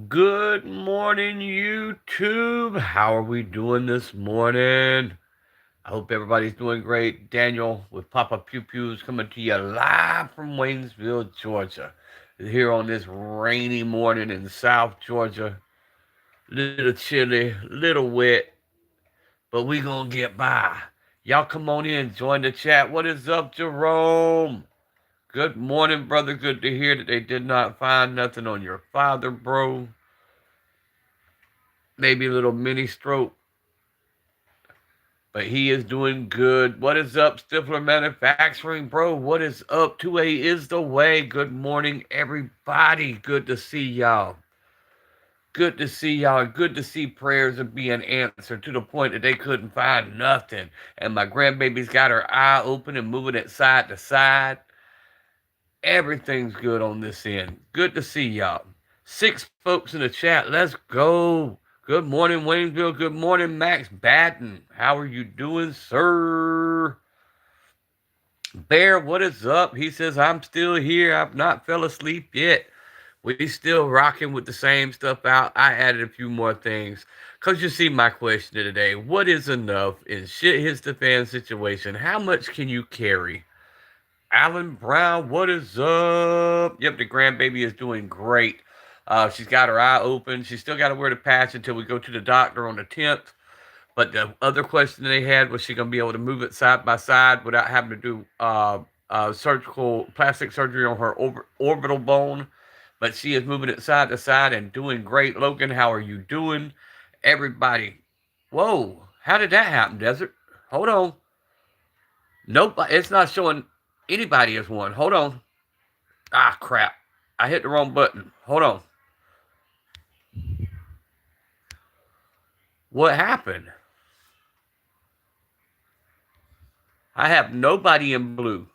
Good morning, YouTube. How are we doing this morning? I hope everybody's doing great. Daniel with Papa Pew Pews coming to you live from Waynesville, Georgia. Here on this rainy morning in South Georgia. Little chilly, little wet, but we gonna get by. Y'all come on in, join the chat. What is up, Jerome? Good morning, brother. Good to hear that they did not find nothing on your father, bro. Maybe a little mini stroke, but he is doing good. What is up, Stifler Manufacturing, bro? What is up? 2A is the way. Good morning, everybody. Good to see y'all. Good to see y'all. Good to see prayers are being answered to the point that they couldn't find nothing. And my grandbaby's got her eye open and moving it side to side. Everything's good on this end. Good to see y'all. 6 folks in the chat. Let's go. Good morning, Waynesville. Good morning, Max Batten. How are you doing, sir? Bear, what is up? He says, I'm still here. I've not fell asleep yet. We still rocking with the same stuff out. I added a few more things. Because you see my question today. What is enough in shit hits the fan situation? How much can you carry? Alan Brown, what is up? Yep, the grandbaby is doing great. She's got her eye open. She's still got to wear the patch until we go to the doctor on the 10th. But the other question they had was she going to be able to move it side by side without having to do surgical plastic surgery on her orbital bone. But she is moving it side to side and doing great. Logan, how are you doing? Everybody. Whoa, how did that happen, Desert? Hold on. Nope, it's not showing anybody as one. Hold on. Ah, crap. I hit the wrong button. Hold on. What happened? I have nobody in blue.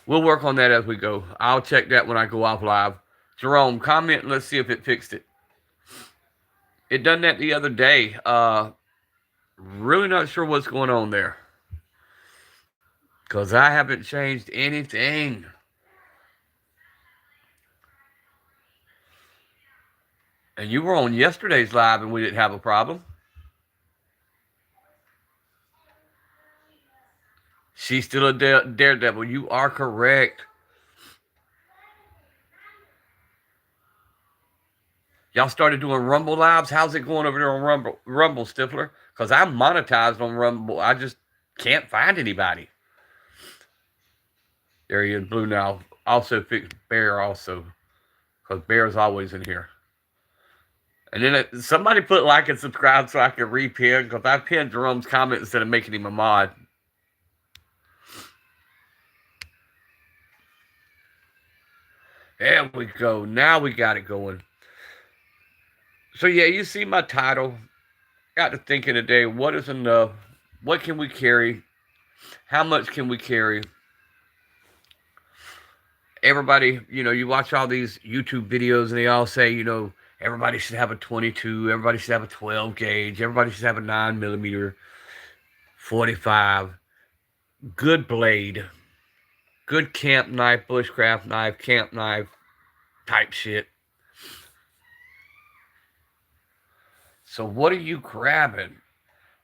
We'll work on that as we go. I'll check that when I go off live. Jerome, comment and let's see if it fixed it. It done that the other day. Really not sure what's going on there. Because I haven't changed anything. And you were on yesterday's live and we didn't have a problem. She's still a daredevil. You are correct. Y'all started doing Rumble lives. How's it going over there on Rumble, Stifler? Because I'm monetized on Rumble. I just can't find anybody. There he is, blue now. Also fixed Bear also. Because Bear's always in here. And then somebody put like and subscribe so I can repin. Because I pinned Jerome's comment instead of making him a mod. There we go. Now we got it going. So yeah, you see my title. Got to thinking today, what is enough? What can we carry? How much can we carry? Everybody, you watch all these YouTube videos and they all say, everybody should have a 22, everybody should have a 12 gauge, everybody should have a 9mm, 45. Good blade, good camp knife, bushcraft knife, camp knife type shit. So what are you grabbing?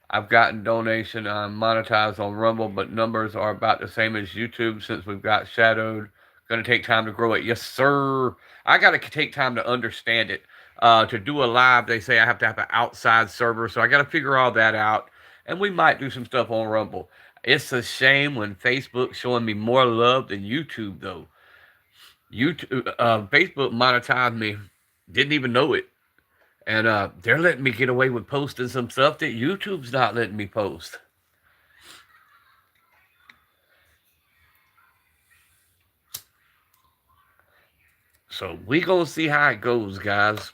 I've gotten donation on monetized on Rumble, but numbers are about the same as YouTube since we've got shadowed. Going to take time to grow it. Yes, sir. I got to take time to understand it. To do a live, they say I have to have an outside server, so I got to figure all that out. And we might do some stuff on Rumble. It's a shame when Facebook's showing me more love than YouTube, though. Facebook monetized me. Didn't even know it. And they're letting me get away with posting some stuff that YouTube's not letting me post. So we gonna see how it goes, guys.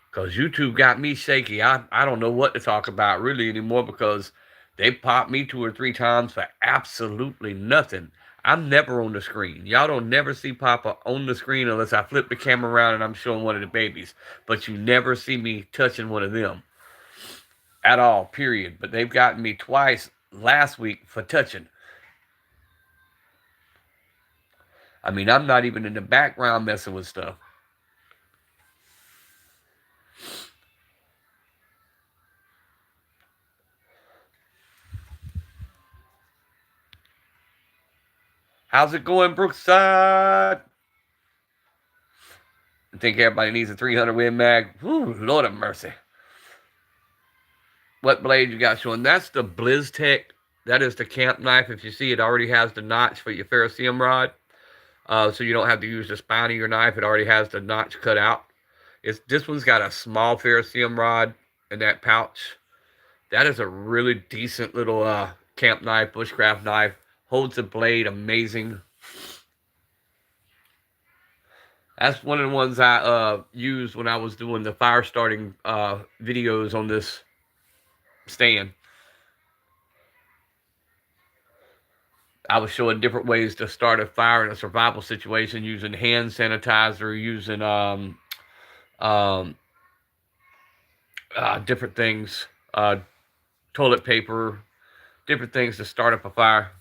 Because YouTube got me shaky. I don't know what to talk about really anymore because they popped me 2 or 3 times for absolutely nothing. I'm never on the screen. Y'all don't never see Papa on the screen unless I flip the camera around and I'm showing one of the babies. But you never see me touching one of them. At all, period. But they've gotten me twice last week for touching. I mean, I'm not even in the background messing with stuff. How's it going, Brookside? I think everybody needs a 300 Win Mag. Whew, Lord of mercy. What blade you got showing? That's the BlizzTech. That is the camp knife. If you see, it already has the notch for your ferrocerium rod. So you don't have to use the spine of your knife. It already has the notch cut out. This one's got a small ferrocerium rod in that pouch. That is a really decent little camp knife, bushcraft knife. Holds the blade amazing. That's one of the ones I used when I was doing the fire starting videos on this stand. I was showing different ways to start a fire in a survival situation using hand sanitizer, using different things, toilet paper, different things to start up a fire.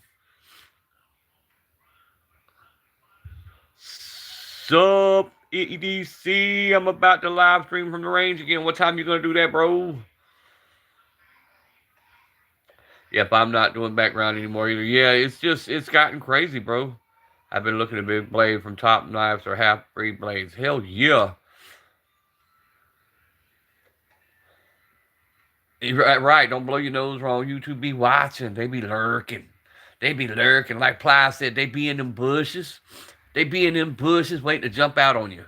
Sup, E.D.C. I'm about to live stream from the range again. What time you gonna do that, bro? Yep, I'm not doing background anymore either. Yeah, it's gotten crazy, bro. I've been looking at big blade from Top Knives or half-breed blades. Hell yeah. Right, don't blow your nose wrong. YouTube be watching. They be lurking. They be lurking. Like Ply said, they be in them bushes. They be in them bushes waiting to jump out on you.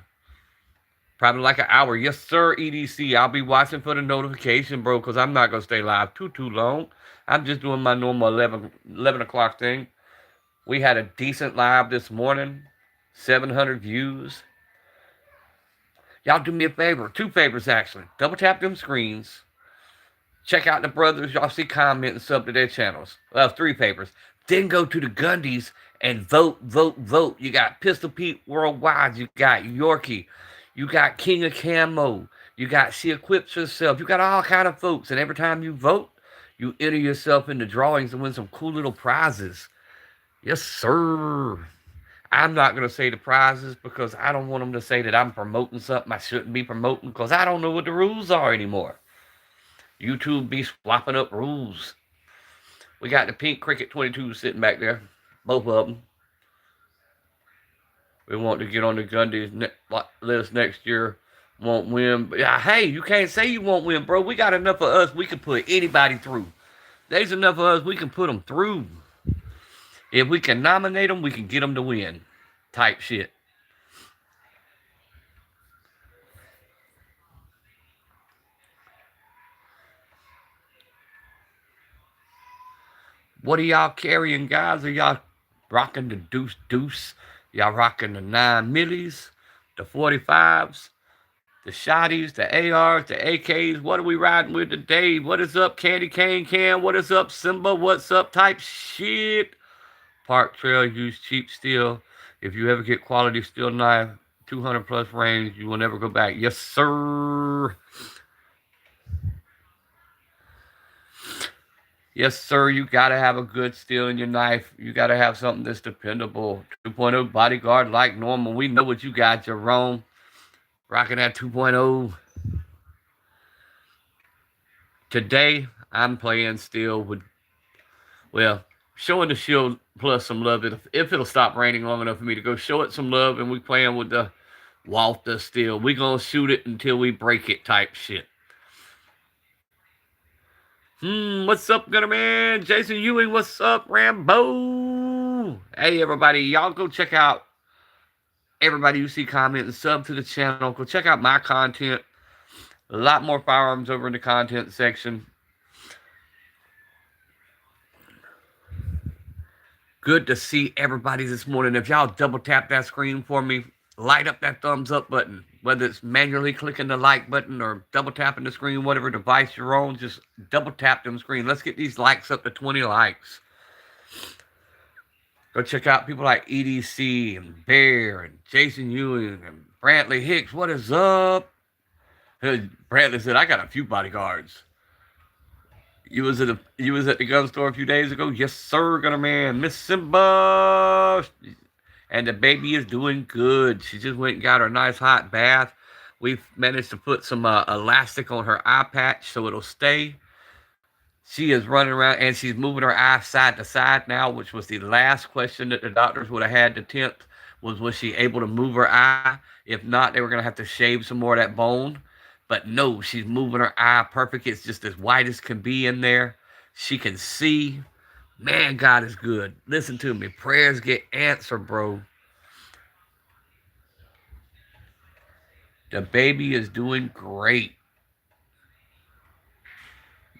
Probably like an hour. Yes, sir, EDC. I'll be watching for the notification, bro, because I'm not going to stay live too long. I'm just doing my normal 11 o'clock thing. We had a decent live this morning. 700 views. Y'all do me a favor. 2 favors, actually. Double tap them screens. Check out the brothers. Y'all see comment and sub to their channels. 3 favors. Then go to the Gundies and vote. You got Pistol Pete Worldwide. You got Yorki. You got King of Cammo. You got She Equips Herself. You got all kind of folks. And every time you vote, you enter yourself in the drawings and win some cool little prizes. Yes, sir. I'm not going to say the prizes because I don't want them to say that I'm promoting something I shouldn't be promoting because I don't know what the rules are anymore. YouTube be swapping up rules. We got the pink Cricket 22 sitting back there. Both of them. We want to get on the Gundies list next year. Won't win. But hey, you can't say you won't win, bro. We got enough of us. We can put anybody through. There's enough of us. We can put them through. If we can nominate them, we can get them to win. Type shit. What are y'all carrying, guys? Are y'all rocking the deuce? Y'all rocking the 9 millis, the 45s, the shotties, the ARs, the AKs? What are we riding with today? What is up, Candy Cane Can? What is up, Simba? What's up, type shit? Park Trail, use cheap steel. If you ever get quality steel knife, 200 plus range, you will never go back. Yes, sir. Yes, sir, you got to have a good steel in your knife. You got to have something that's dependable. 2.0 bodyguard like normal. We know what you got, Jerome. Rocking that 2.0. Today, I'm playing still with, well, showing the shield plus some love. If it'll stop raining long enough for me to go show it some love, and we playing with the Walther steel. We gonna shoot it until we break it type shit. What's up, Gunner Man? Jason Ewing, what's up, Rambo? Hey, everybody, y'all go check out everybody you see comment and sub to the channel. Go check out my content. A lot more firearms over in the content section. Good to see everybody this morning. If y'all double tap that screen for me, light up that thumbs up button. Whether it's manually clicking the like button or double tapping the screen, whatever device you're on, just double tap them screen. Let's get these likes up to 20 likes. Go check out people like E.D.C. and Bear and Jason Ewing and Brantley Hicks. What is up? Brantley said, I got a few bodyguards. You was at the gun store a few days ago? Yes, sir, Gunner Man. Miss Simba. and the baby is doing good. She just went and got her nice hot bath. We've managed to put some elastic on her eye patch so it'll stay. She is running around and she's moving her eye side to side now, which was the last question that the doctors would have had to tempt, was she able to move her eye? If not, they were going to have to shave some more of that bone. But no, she's moving her eye perfect. It's just as white as can be in there. She can see. Man, God is good. Listen to me. Prayers get answered, bro. The baby is doing great.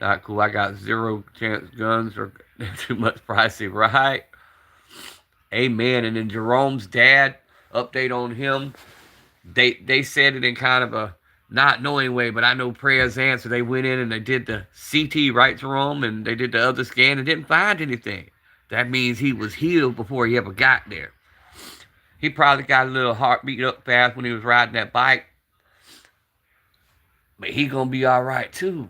Not cool. I got zero chance guns or too much pricey, right? Amen. And then Jerome's dad, update on him. They said it in kind of a not knowing way, but I know prayers answered. They went in and they did the CT, right, Jerome, and they did the other scan and didn't find anything. That means he was healed before he ever got there. He probably got a little heartbeat up fast when he was riding that bike. But he gonna be all right too.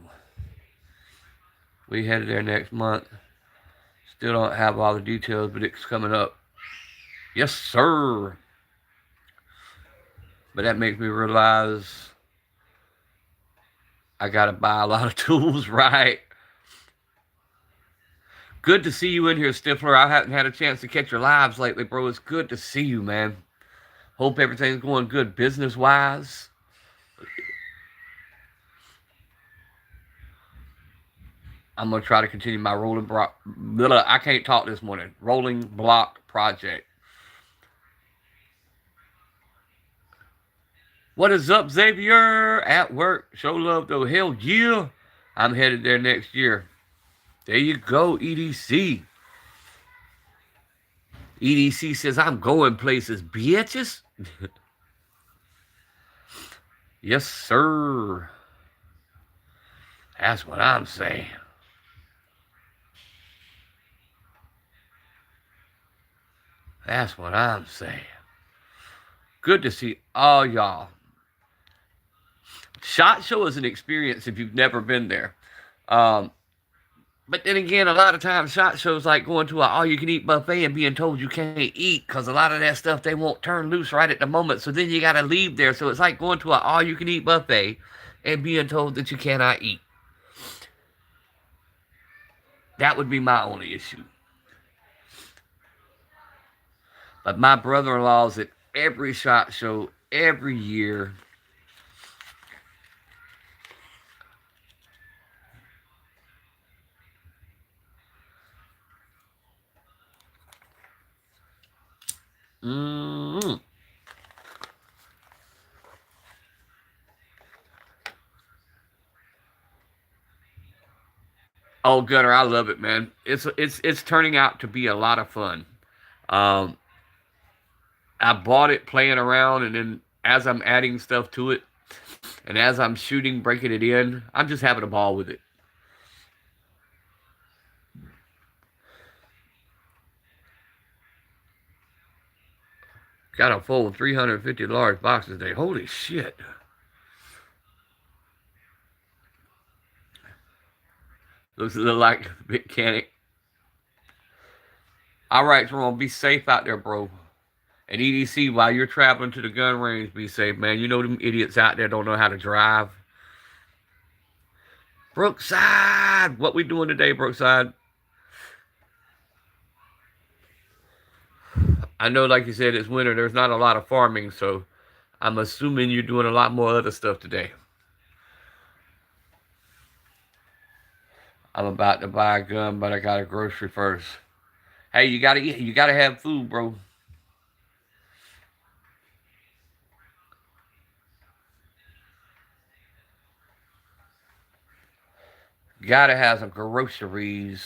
We headed there next month. Still don't have all the details, but it's coming up. Yes, sir. But that makes me realize I gotta buy a lot of tools, right? Good to see you in here, Stifler. I haven't had a chance to catch your lives lately, bro. It's good to see you, man. Hope everything's going good business-wise. I'm going to try to continue my rolling block. I can't talk this morning. Rolling block project. What is up, Xavier? At work. Show love, though. Hell yeah. I'm headed there next year. There you go, E.D.C. E.D.C. says, I'm going places, bitches. Yes, sir. That's what I'm saying. That's what I'm saying. Good to see all y'all. SHOT Show is an experience if you've never been there. But then again, a lot of times SHOT Show's like going to an all-you-can-eat buffet and being told you can't eat because a lot of that stuff they won't turn loose right at the moment. So then you got to leave there. So it's like going to an all-you-can-eat buffet and being told that you cannot eat. That would be my only issue. But my brother-in-law's at every SHOT Show every year. Oh, Gunner, I love it, man. It's turning out to be a lot of fun. Um, I bought it playing around, and then as I'm adding stuff to it, and as I'm shooting, breaking it in, I'm just having a ball with it. Got a full 350 large boxes today. Holy shit. Looks a little like Big Canik. All right, Jerome, be safe out there, bro. And E.D.C, while you're traveling to the gun range, be safe, man. You know them idiots out there don't know how to drive. Brookside, what we doing today, Brookside? I know, like you said, it's winter. There's not a lot of farming, so I'm assuming you're doing a lot more other stuff today. I'm about to buy a gun, but I got a grocery first. Hey, you gotta eat. You gotta have food, bro. Gotta have some groceries.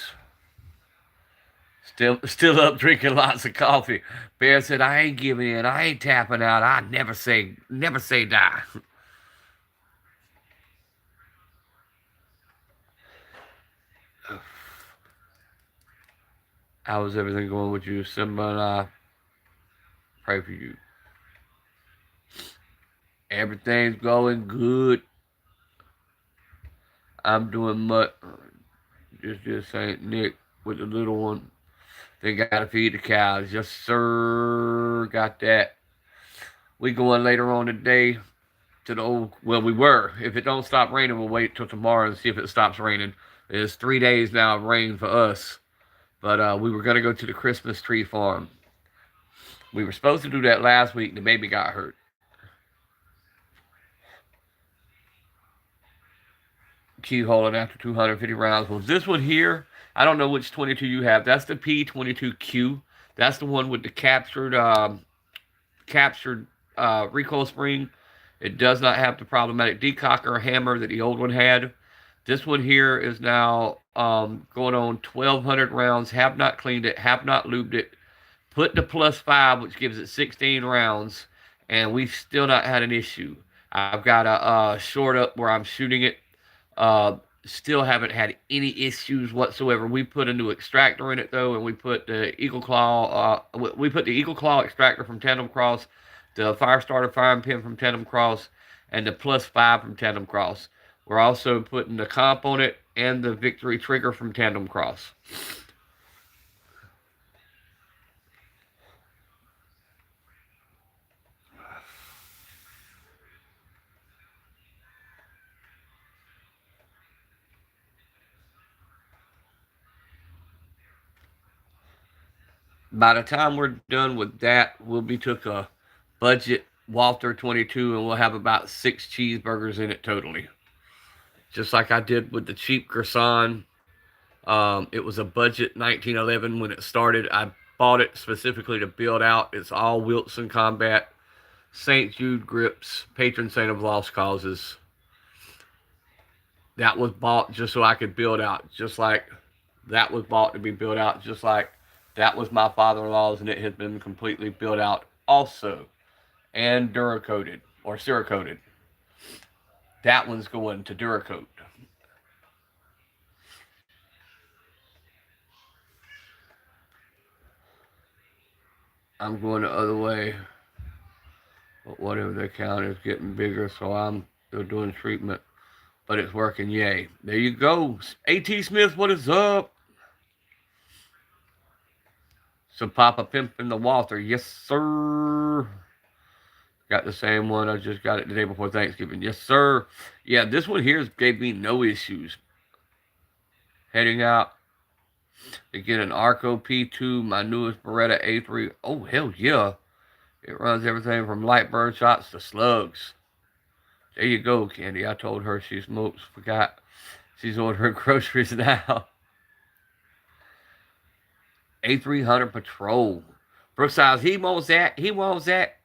Still up drinking lots of coffee. Bear said, I ain't giving in. I ain't tapping out. I never say die. How's everything going with you? Simba and I pray for you. Everything's going good. I'm doing much. Just Saint Nick with the little one. They got to feed the cows. Yes, sir. Got that. We going later on today to the old. Well, we were. If it don't stop raining, we'll wait till tomorrow and see if it stops raining. It's 3 days now of rain for us. But we were gonna go to the Christmas tree farm. We were supposed to do that last week. The baby got hurt. Keyholing after 250 rounds. Well, this one here, I don't know which 22 you have. That's the P22Q. That's the one with the captured recoil spring. It does not have the problematic decocker hammer that the old one had. This one here is now going on 1,200 rounds. Have not cleaned it. Have not lubed it. Put the +5, which gives it 16 rounds, and we've still not had an issue. I've got a short up where I'm shooting it. Still haven't had any issues whatsoever. We put a new extractor in it though, and we put the Eagle Claw. We put the Eagle Claw extractor from Tandem Cross, the Firestarter firing pin from Tandem Cross, and the +5 from Tandem Cross. We're also putting the comp on it and the Victory trigger from Tandem Cross. By the time we're done with that, we'll be took a budget Walther 22 and we'll have about 6 cheeseburgers in it totally. Just like I did with the cheap Gerson. It was a budget 1911 when it started. I bought it specifically to build out. It's all Wilson Combat, St. Jude grips, patron saint of lost causes. That was bought just so I could build out, just like that was bought to be built out, just like that was my father-in-law's, and it has been completely built out also, and Duracoated or Cerakoted. That one's going to Duracoat. I'm going the other way, but whatever the count is getting bigger, so I'm still doing treatment, but it's working. Yay! There you go, A.T. Smith. What is up? So Papa Pimpin' the Walther. Yes, sir. Got the same one. I just got it the day before Thanksgiving. Yes, sir. Yeah, this one here gave me no issues. Heading out to get an Arco P2, my newest Beretta A3. Oh, hell yeah. It runs everything from light burn shots to slugs. There you go, Candy. I told her she smokes. Forgot. She's ordering groceries now. A300 Patrol. Brooksides, he wants that. He wants that.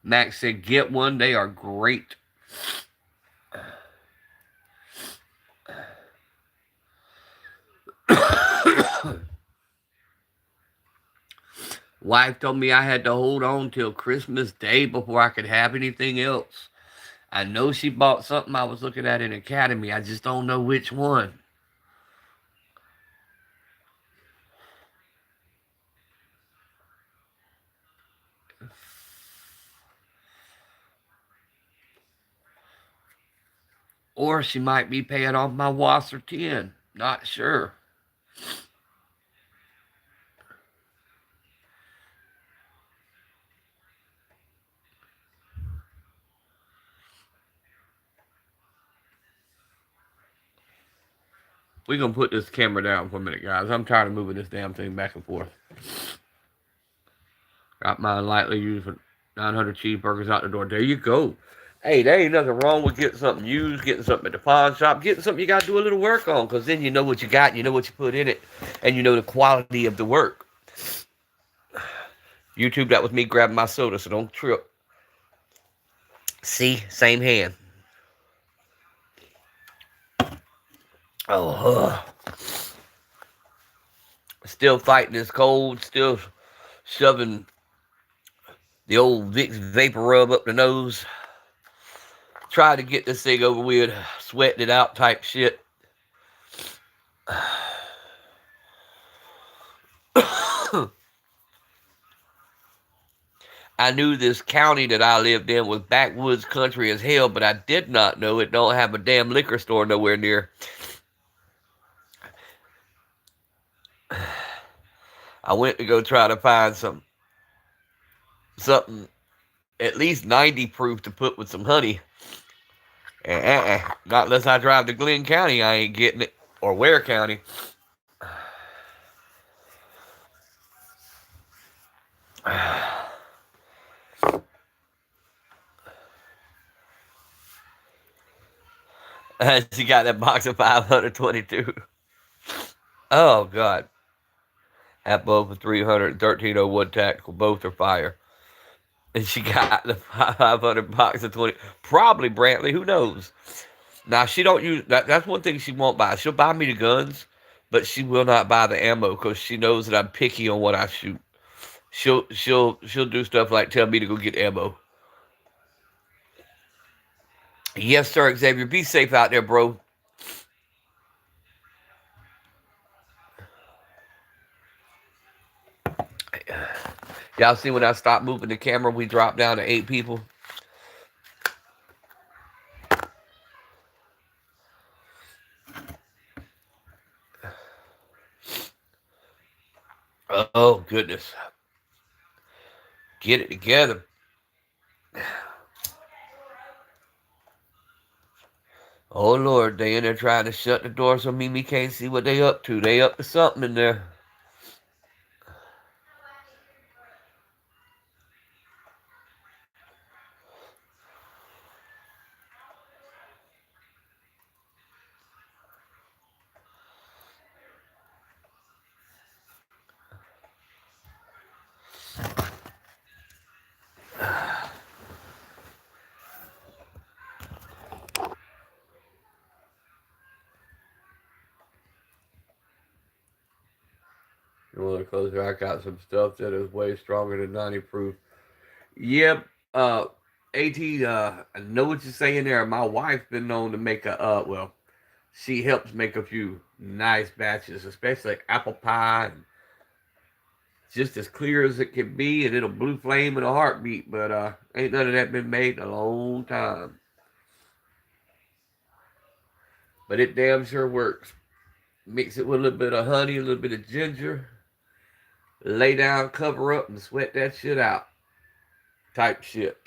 Max said, get one. They are great. Wife told me I had to hold on till Christmas Day before I could have anything else. I know she bought something I was looking at in Academy. I just don't know which one. Or she might be paying off my Wasser 10. Not sure. We're going to put this camera down for a minute, guys. I'm tired of moving this damn thing back and forth. Got mine lightly used for 900 cheeseburgers out the door. There you go. Hey, there ain't nothing wrong with getting something used, getting something at the pawn shop, getting something you got to do a little work on, because then you know what you got, you know what you put in it, and you know the quality of the work. YouTube, that was me grabbing my soda, so don't trip. See? Same hand. Oh, still fighting this cold, still shoving the old Vicks vapor rub up the nose. Try to get this thing over with, sweating it out type shit. I knew this county that I lived in was backwoods country as hell, but I did not know it don't have a damn liquor store nowhere near. I went to go try to find something at least 90 proof to put with some honey. And not unless I drive to Glenn County, I ain't getting it. Or Ware County. She got that box of 522. Oh, God. Have both a 31301 tactical. Both are fire. And she got the 500 box of 20. Probably Brantley. Who knows? Now, she don't use... That's one thing she won't buy. She'll buy me the guns, but she will not buy the ammo because she knows that I'm picky on what I shoot. She'll do stuff like tell me to go get ammo. Yes, sir, Xavier. Be safe out there, bro. Y'all see when I stopped moving the camera, we dropped down to 8 people? Oh, goodness. Get it together. Oh, Lord, they in there trying to shut the door so Mimi can't see what they up to. They up to something in there. You want to close your eye? I got some stuff that is way stronger than 90 proof. Yep. AT, I know what you're saying there. My wife's been known to make well, she helps make a few nice batches, especially like apple pie, and just as clear as it can be, and it'll blue flame in a heartbeat. But ain't none of that been made in a long time. But it damn sure works. Mix it with a little bit of honey, a little bit of ginger. Lay down, cover up, and sweat that shit out. Type shit.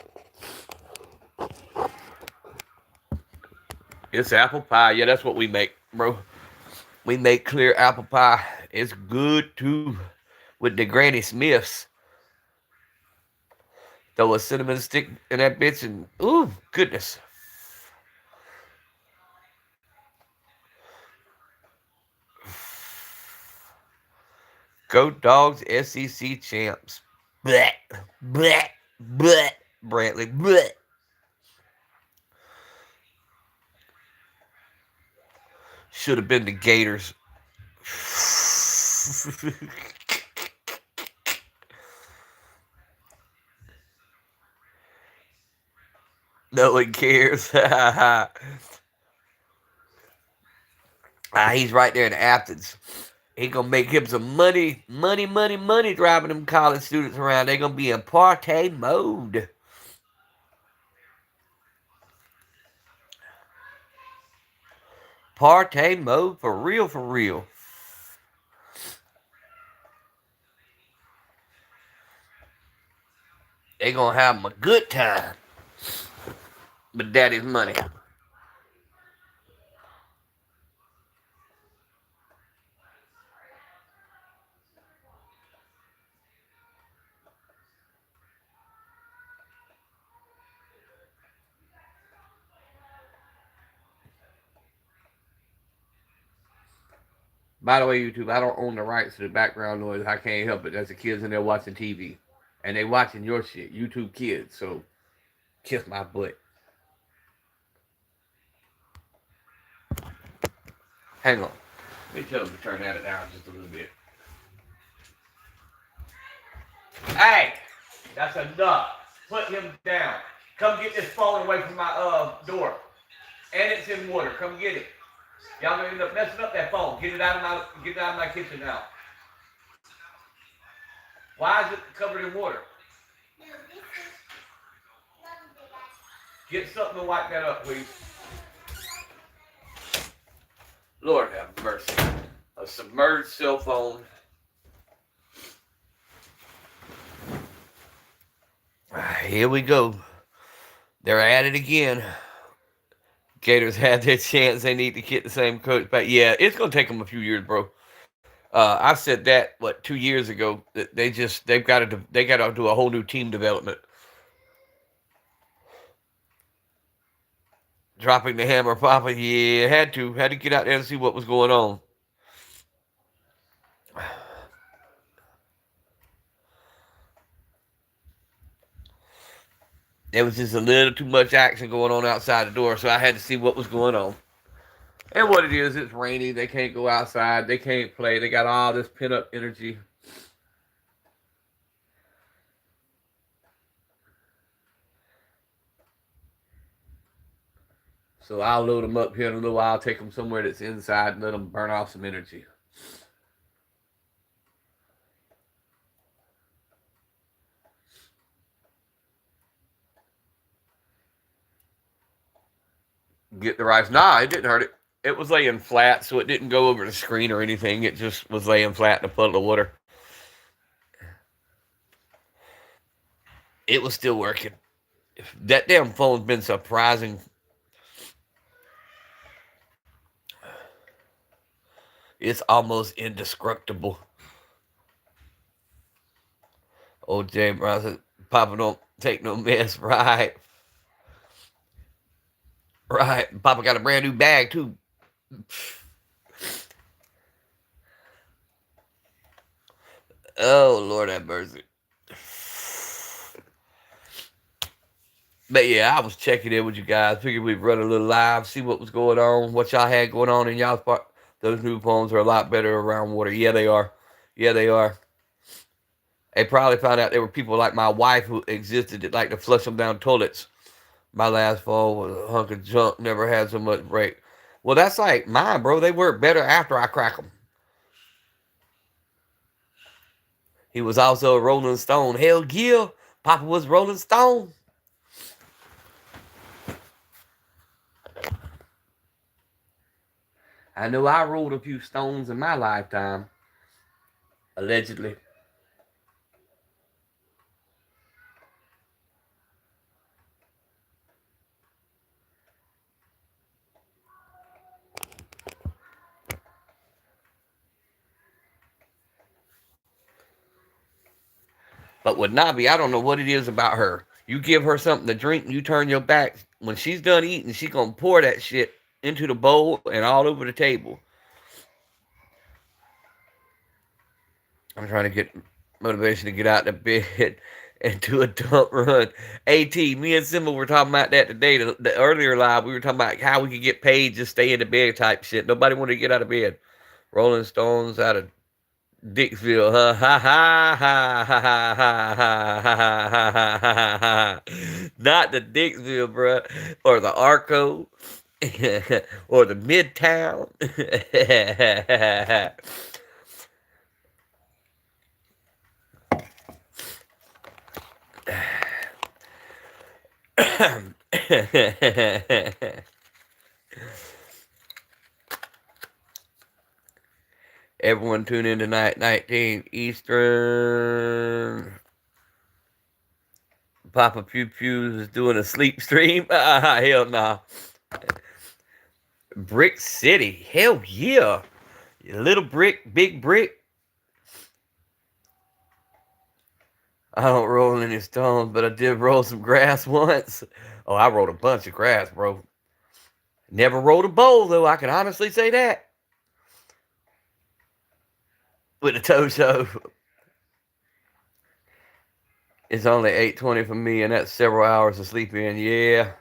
It's apple pie. Yeah, that's what we make, bro. We make clear apple pie. It's good too. With the Granny Smiths. Throw a cinnamon stick in that bitch and, ooh, goodness. Go Dogs, SEC champs. Bleh, bleh, bleh. Brantley, bleh. Should have been the Gators. No one cares. He's right there in Athens. He gonna make him some money driving them college students around. They gonna be in party mode. Party mode for real, for real. They gonna have them a good time with daddy's money. By the way, YouTube, I don't own the rights to the background noise. I can't help it. That's the kids in there watching TV. And they watching your shit, YouTube kids. So, kiss my butt. Hang on. Let me tell them to turn that down just a little bit. Hey! That's enough. Put him down. Come get this phone away from my door. And it's in water. Come get it. Y'all gonna end up messing up that phone. Get it out of my kitchen now. Why is it covered in water? Get something to wipe that up, please. Lord have mercy. A submerged cell phone. Here we go. They're at it again. Gators had their chance. They need to get the same coach back. Yeah, it's gonna take them a few years, bro. I said that 2 years ago. That they've got to do a whole new team development. Dropping the hammer, Papa. Yeah, had to get out there and see what was going on. There was just a little too much action going on outside the door, so I had to see what was going on. And what it is, it's rainy. They can't go outside. They can't play. They got all this pent up energy. So I'll load them up here in a little while, take them somewhere that's inside, and let them burn off some energy. Get the rice. Nah, it didn't hurt it. It was laying flat, so it didn't go over the screen or anything. It just was laying flat in a puddle of water. It was still working. That damn phone's been surprising. It's almost indestructible. Old James Brown said, Papa don't take no mess. Right. Right. Papa got a brand new bag, too. Oh, Lord have mercy. But yeah, I was checking in with you guys. Figured we'd run a little live, see what was going on, what y'all had going on in y'all's part. Those new phones are a lot better around water. Yeah, they are. Yeah, they are. They probably found out there were people like my wife who existed that like to flush them down toilets. My last phone was a hunk of junk. Never had so much break. Well, that's like mine, bro. They work better after I crack them. He was also a Rolling Stone. Hell yeah. Papa was Rolling Stone. I know I rolled a few stones in my lifetime. Allegedly. But with Nabi, I don't know what it is about her. You give her something to drink, you turn your back. When she's done eating, she's going to pour that shit into the bowl and all over the table. I'm trying to get motivation to get out of bed and do a dump run. AT, me and Simba were talking about that today. The earlier live, we were talking about how we could get paid, just stay in the bed type shit. Nobody wanted to get out of bed. Rolling Stones out of Dixville, huh? Ha ha ha ha ha ha ha ha ha ha. Not the Dixville, bro, or the Arco, or the Midtown. Everyone tune in tonight, 19 Eastern. Papa Pew Pew is doing a sleep stream. Hell nah. Brick City. Hell yeah. Little brick, big brick. I don't roll any stones, but I did roll some grass once. Oh, I rolled a bunch of grass, bro. Never rolled a bowl, though. I can honestly say that. With the toe show. It's only 8:20 for me, and that's several hours of sleep in. Yeah.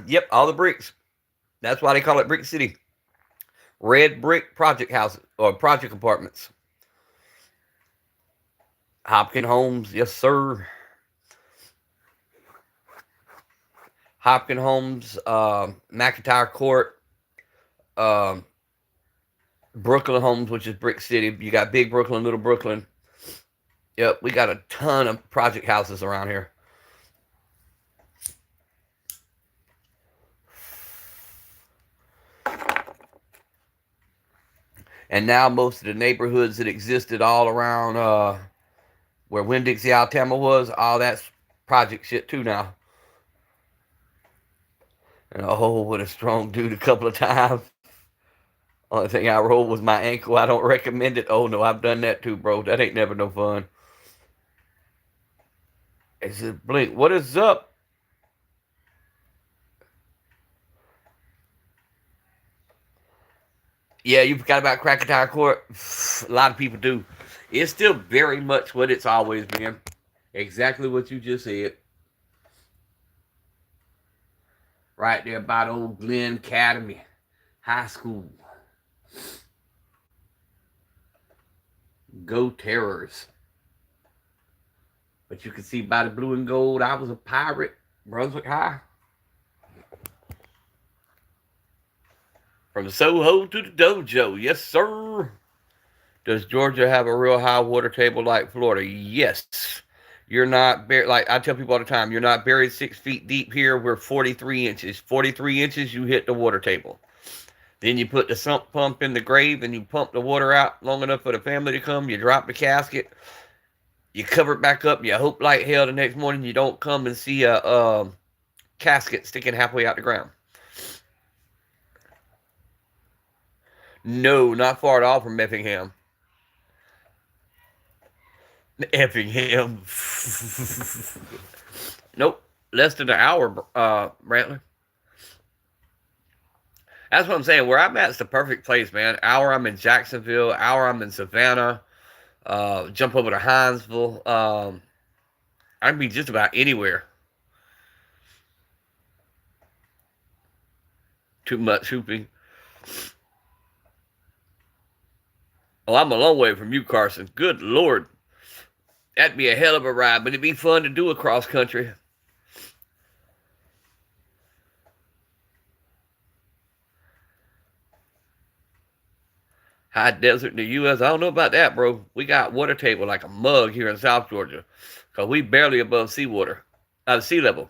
Yep, all the bricks. That's why they call it Brick City. Red brick project houses or project apartments. Hopkins Homes, yes, sir. Hopkins Homes, McIntyre Court, Brooklyn Homes, which is Brick City. You got Big Brooklyn, Little Brooklyn. Yep, we got a ton of project houses around here. And now most of the neighborhoods that existed all around where Winn-Dixie, Alabama was, all that's project shit too now. And oh, what a strong dude a couple of times. Only thing I rolled was my ankle. I don't recommend it. Oh no, I've done that too, bro. That ain't never no fun. It says Blink. What is up? Yeah, you forgot about Cracker Tire Court? A lot of people do. It's still very much what it's always been. Exactly what you just said. Right there by the old Glen Academy High School. Go Terrors. But you can see by the blue and gold, I was a pirate. Brunswick High. From Soho to the dojo. Yes, sir. Does Georgia have a real high water table like Florida? Yes. You're not buried, like I tell people all the time, you're not buried 6 feet deep here. We're 43 inches. 43 inches, you hit the water table. Then you put the sump pump in the grave and you pump the water out long enough for the family to come. You drop the casket. You cover it back up. You hope like hell the next morning you don't come and see a casket sticking halfway out the ground. No, not far at all from Effingham. Effingham. Nope. Less than an hour, Brantley. That's what I'm saying. Where I'm at is the perfect place, man. Hour I'm in Jacksonville. Hour I'm in Savannah. Jump over to Hinesville. I can be just about anywhere. Too much hooping. Oh, I'm a long way from you, Carson. Good Lord. That'd be a hell of a ride, but it'd be fun to do across country. High desert in the U.S. I don't know about that, bro. We got water table like a mug here in South Georgia, because we barely above seawater, sea level.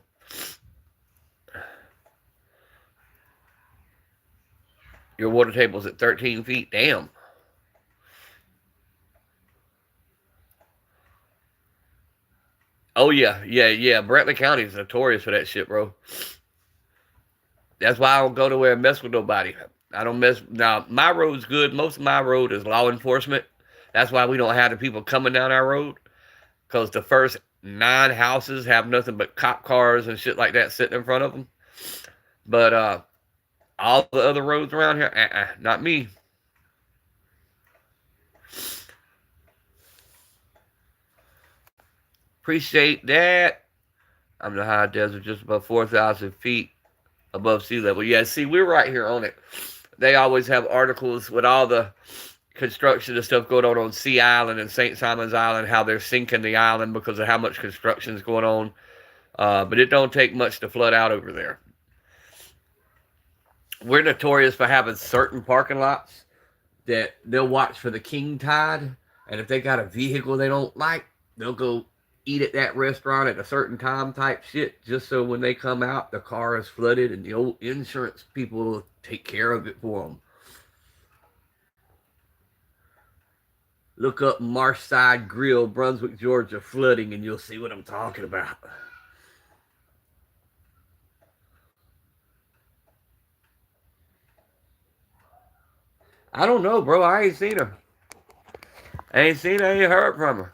Your water table's at 13 feet. Damn. Oh, yeah. Brantley County is notorious for that shit, bro. That's why I don't go nowhere and mess with nobody. I don't mess. Now, my road's good. Most of my road is law enforcement. That's why we don't have the people coming down our road. Because the first 9 houses have nothing but cop cars and shit like that sitting in front of them. But all the other roads around here, not me. Appreciate that. I'm in the high desert, just above 4,000 feet above sea level. Yeah, see, we're right here on it. They always have articles with all the construction and stuff going on Sea Island and St. Simon's Island, how they're sinking the island because of how much construction is going on. But it don't take much to flood out over there. We're notorious for having certain parking lots that they'll watch for the king tide. And if they got a vehicle they don't like, they'll go eat at that restaurant at a certain time type shit, just so when they come out, the car is flooded and the old insurance people will take care of it for them. Look up Marshside Grill, Brunswick, Georgia, flooding, and you'll see what I'm talking about. I don't know, bro. I ain't seen her. I ain't seen her. I ain't heard from her.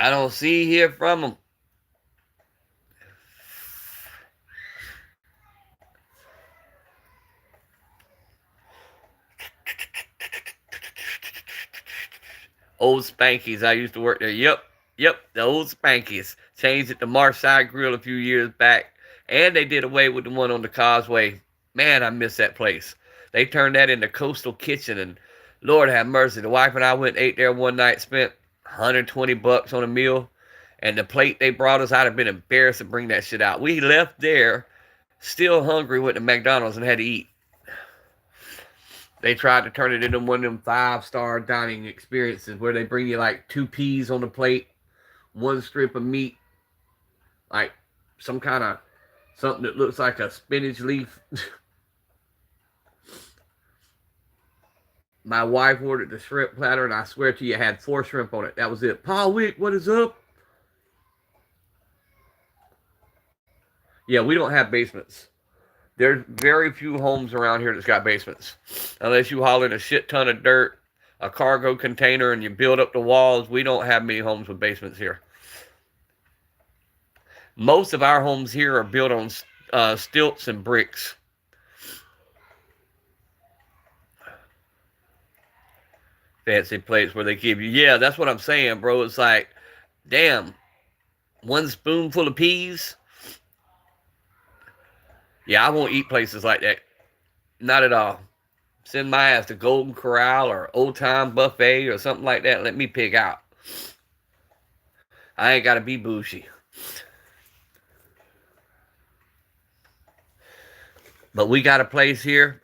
I don't see hear from them. Old Spankies. I used to work there. Yep, the old Spankies. Changed it to Marshside Grill a few years back. And they did away with the one on the causeway. Man, I miss that place. They turned that into Coastal Kitchen, and Lord have mercy. The wife and I went and ate there one night, spent $120 on a meal. And the plate they brought us, I'd have been embarrassed to bring that shit out. We left there still hungry, went to McDonald's and had to eat. They tried to turn it into one of them 5-star dining experiences where they bring you like 2 peas on the plate, one strip of meat, like some kind of something that looks like a spinach leaf. My wife ordered the shrimp platter, and I swear to you, it had 4 shrimp on it. That was it. Pa Wick, what is up? Yeah, we don't have basements. There's very few homes around here that's got basements. Unless you haul in a shit ton of dirt, a cargo container, and you build up the walls, we don't have many homes with basements here. Most of our homes here are built on stilts and bricks. Fancy plates where they give you, yeah, that's what I'm saying, bro. It's like, damn, one spoonful of peas. Yeah, I won't eat places like that. Not at all. Send my ass to Golden Corral or Old Time Buffet or something like that. Let me pick out. I ain't got to be bougie. But we got a place here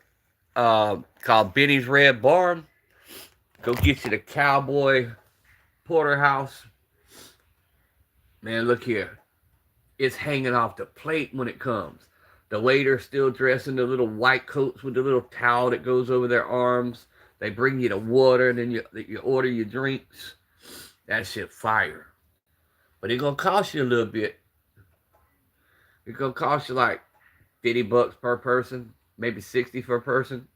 called Benny's Red Barn. Go get you the cowboy porterhouse. Man, look here. It's hanging off the plate when it comes. The waiter's still dressed in the little white coats with the little towel that goes over their arms. They bring you the water, and then you order your drinks. That shit fire. But it's going to cost you a little bit. It's going to cost you like $50 per person, maybe 60 per person.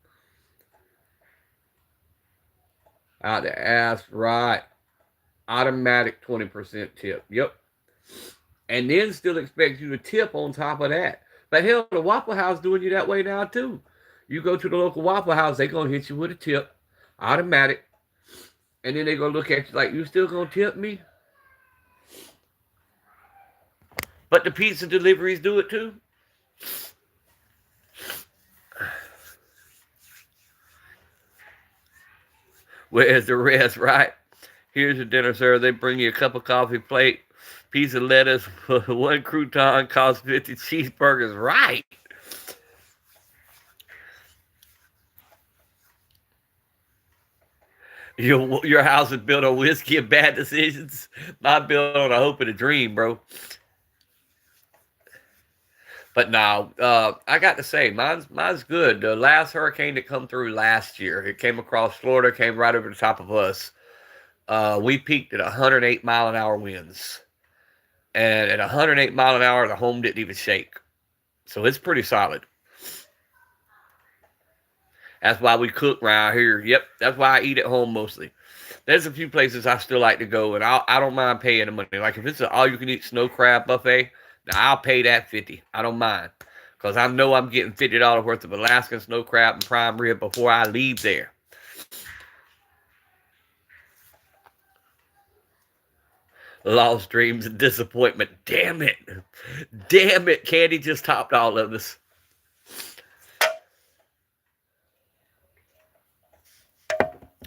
Out the ass, right. Automatic 20% tip. Yep. And then still expect you to tip on top of that. But hell, the Waffle House doing you that way now too. You go to the local Waffle House, they gonna hit you with a tip, automatic. And then they gonna look at you like, you still gonna tip me? But the pizza deliveries do it too. Where's the rest, right? Here's your dinner, sir. They bring you a cup of coffee, plate, piece of lettuce, 1 crouton, costs 50 cheeseburgers. Right. Your house is built on whiskey and bad decisions. Mine built on a hope and a dream, bro. But no, I got to say, mine's good. The last hurricane that come through last year, it came across Florida, came right over the top of us. We peaked at 108 mile an hour winds. And at 108 mile an hour, the home didn't even shake. So it's pretty solid. That's why we cook around here. Yep, that's why I eat at home mostly. There's a few places I still like to go, and I don't mind paying the money. Like if it's an all-you-can-eat snow crab buffet, now I'll pay that $50. I don't mind. Because I know I'm getting $50 worth of Alaskan snow crab and prime rib before I leave there. Lost dreams and disappointment. Damn it. Damn it. Candy just topped all of us.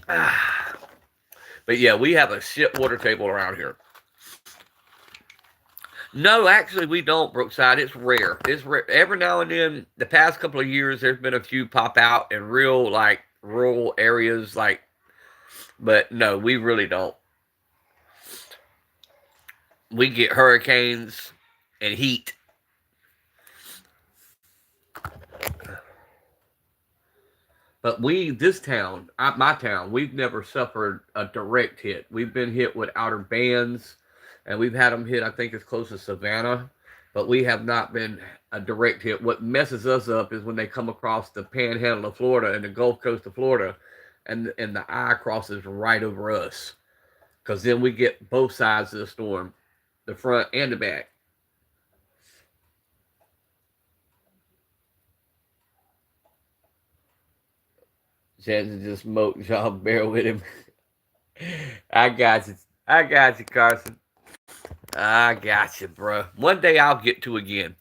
But yeah, we have a shit water table around here. No, actually, we don't, Brookside. It's rare. It's rare. Every now and then, the past couple of years, there's been a few pop out in real, like, rural areas, like, but no, we really don't. We get hurricanes and heat. But this town, my town, we've never suffered a direct hit. We've been hit with outer bands, and we've had them hit, I think, as close as Savannah, but we have not been a direct hit. What messes us up is when they come across the panhandle of Florida and the Gulf Coast of Florida, and the eye crosses right over us, because then we get both sides of the storm, the front and the back. Jansen just smoked. Y'all bear with him. I got you. I got you, Carson. I got you, bro. One day I'll get to again.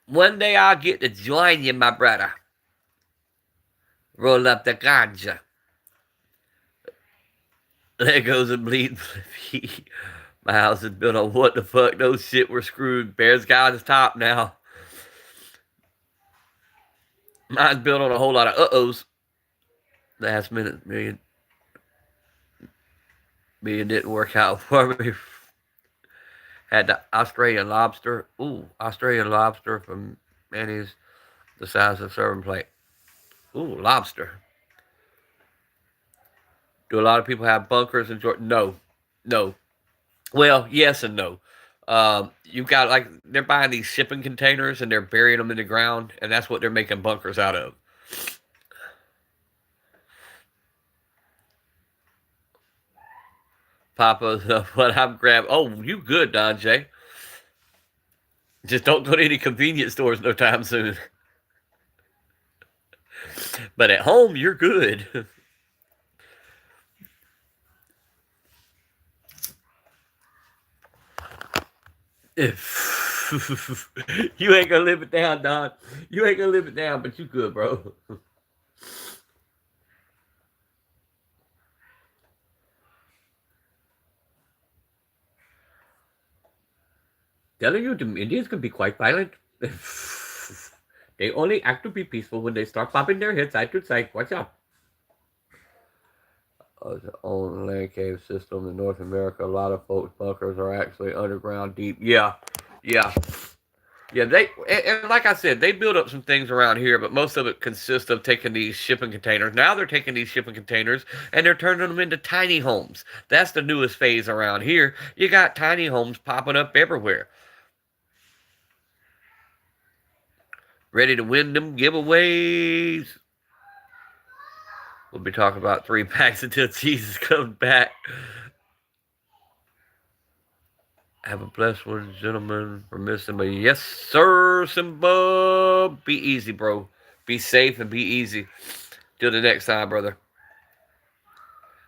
One day I'll get to join you, my brother. Roll up the ganja. There goes a bleed. My house is built on what the fuck? No shit, we're screwed. Bear's got his top now. Mine's built on a whole lot of uh-ohs. Last minute, me didn't work out for me. Had the Australian lobster. Ooh, Australian lobster from Manny's, the size of a serving plate. Ooh, lobster. Do a lot of people have bunkers in Georgia? No, no. Well, yes and no. You've got like they're buying these shipping containers and they're burying them in the ground, and that's what they're making bunkers out of. Papa, what I'm grabbing. Oh, you good, Don J? Just don't go to any convenience stores no time soon. But at home, you're good. You ain't gonna live it down, Don. You ain't gonna live it down, but you good, bro. Telling you, the Indians can be quite violent. They only act to be peaceful when they start popping their heads side to side. Watch out. The own land cave system in North America. A lot of folks' bunkers are actually underground deep. Yeah, yeah, yeah. They and like I said, they build up some things around here, but most of it consists of taking these shipping containers. Now they're taking these shipping containers and they're turning them into tiny homes. That's the newest phase around here. You got tiny homes popping up everywhere. Ready to win them giveaways. We'll be talking about 3 packs until Jesus comes back. Have a blessed one, gentlemen, for missing me. Yes, sir, Simba. Be easy, bro. Be safe and be easy. Till the next time, brother.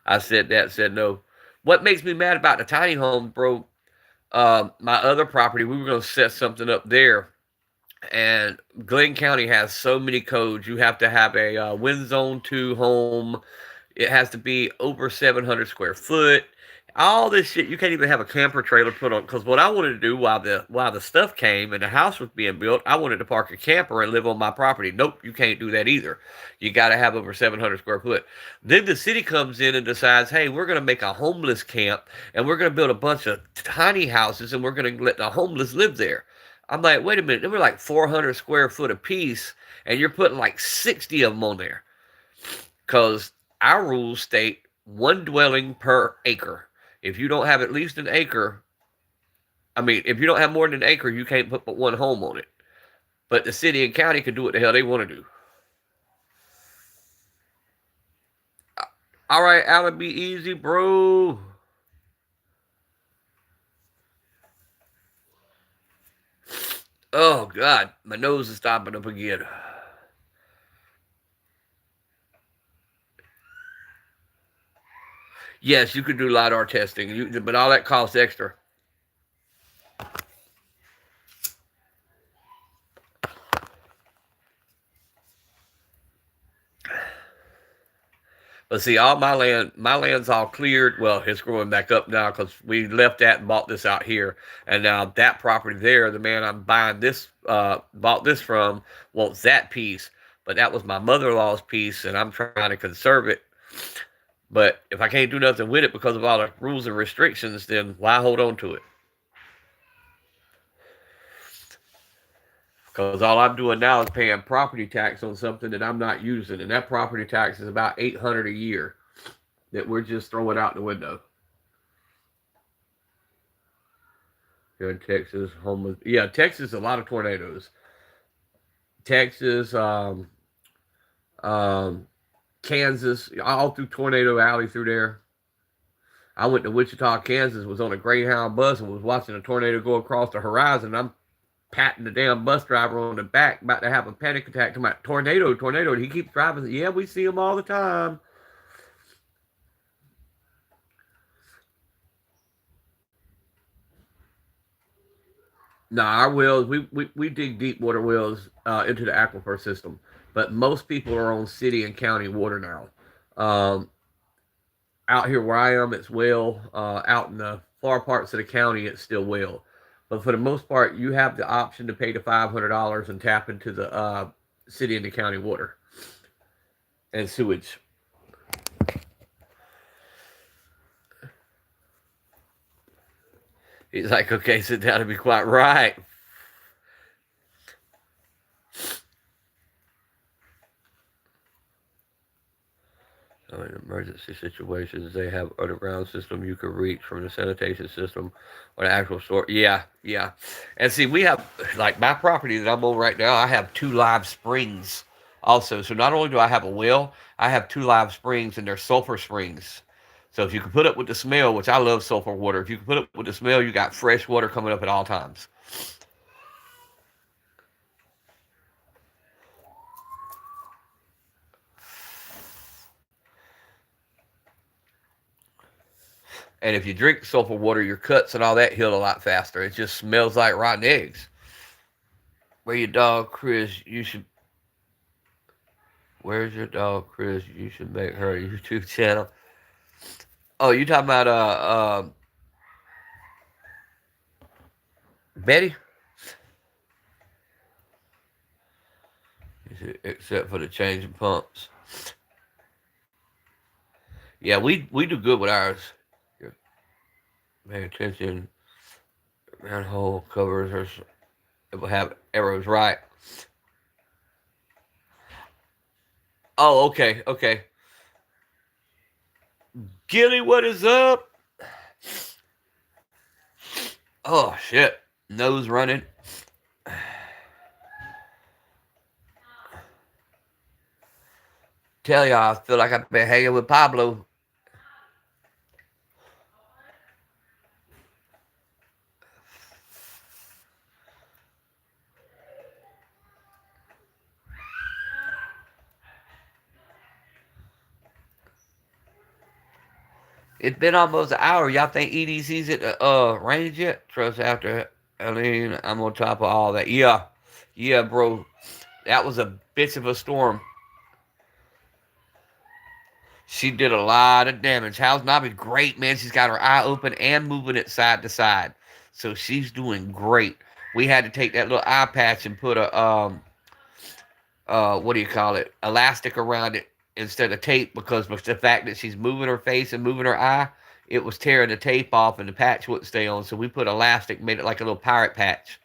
I said that, said no. What makes me mad about the tiny homes, bro? My other property, we were going to set something up there. And Glenn County has so many codes. You have to have a wind zone 2 home. It has to be over 700 square foot. All this shit, you can't even have a camper trailer put on. Because what I wanted to do while the stuff came and the house was being built, I wanted to park a camper and live on my property. Nope, you can't do that either. You got to have over 700 square foot. Then the city comes in and decides, hey, we're going to make a homeless camp and we're going to build a bunch of tiny houses and we're going to let the homeless live there. I'm like, wait a minute, they were like 400 square foot a piece, and you're putting like 60 of them on there. Because our rules state one dwelling per acre. If you don't have at least an acre, I mean, if you don't have more than an acre, you can't put but one home on it. But the city and county can do what the hell they want to do. All right, Alan, be easy, bro. Oh, God, my nose is stopping up again. Yes, you could do LiDAR testing, but all that costs extra. But see, all my land's all cleared. Well, it's growing back up now because we left that and bought this out here, and now that property there, the man I'm buying this, bought this from, wants that piece. But that was my mother-in-law's piece, and I'm trying to conserve it. But if I can't do nothing with it because of all the rules and restrictions, then why hold on to it? Because all I'm doing now is paying property tax on something that I'm not using, and that property tax is about 800 a year that we're just throwing out the window. Here in Texas, homeless. Yeah, Texas, a lot of tornadoes. Texas, um, Kansas, all through Tornado Alley through there. I went to Wichita, Kansas, was on a Greyhound bus and was watching a tornado go across the horizon. I'm patting the damn bus driver on the back, about to have a panic attack. To my tornado, tornado. And he keeps driving. Yeah, we see them all the time. Nah, our wells, we dig deep water wells into the aquifer system. But most people are on city and county water now. Um, Out here where I am, it's well. Out in the far parts of the county, it's still well. But for the most part, you have the option to pay the $500 and tap into the city and the county water and sewage. He's like, okay, sit down and be quiet. Right. So in emergency situations, they have underground system you can reach from the sanitation system or the actual store. Yeah, yeah. And see, we have, like my property that I'm on right now, I have 2 live springs also. So not only do I have a well, I have 2 live springs and they're sulfur springs. So if you can put up with the smell, which I love sulfur water, if you can put up with the smell, you got fresh water coming up at all times. And if you drink sulfur water, your cuts and all that heal a lot faster. It just smells like rotten eggs. Where your dog, Chris? You should. Where's your dog, Chris? You should make her a YouTube channel. Oh, you talking about Betty? Except for the changing pumps. Yeah, we do good with ours. Pay attention. Manhole covers or it will have arrows, right? Oh, okay, okay. Gilly, what is up? Oh shit, nose running. Tell y'all, I feel like I've been hanging with Pablo. It's been almost an hour. Y'all think E.D.C's at the range yet? Trust after Eileen, I'm on top of all that. Yeah, yeah, bro. That was a bitch of a storm. She did a lot of damage. How's Nobby? Great, man. She's got her eye open and moving it side to side. So she's doing great. We had to take that little eye patch and put a what do you call it? Elastic around it instead of tape because of the fact that she's moving her face and moving her eye, it was tearing the tape off and the patch wouldn't stay on. So we put elastic, made it like a little pirate patch.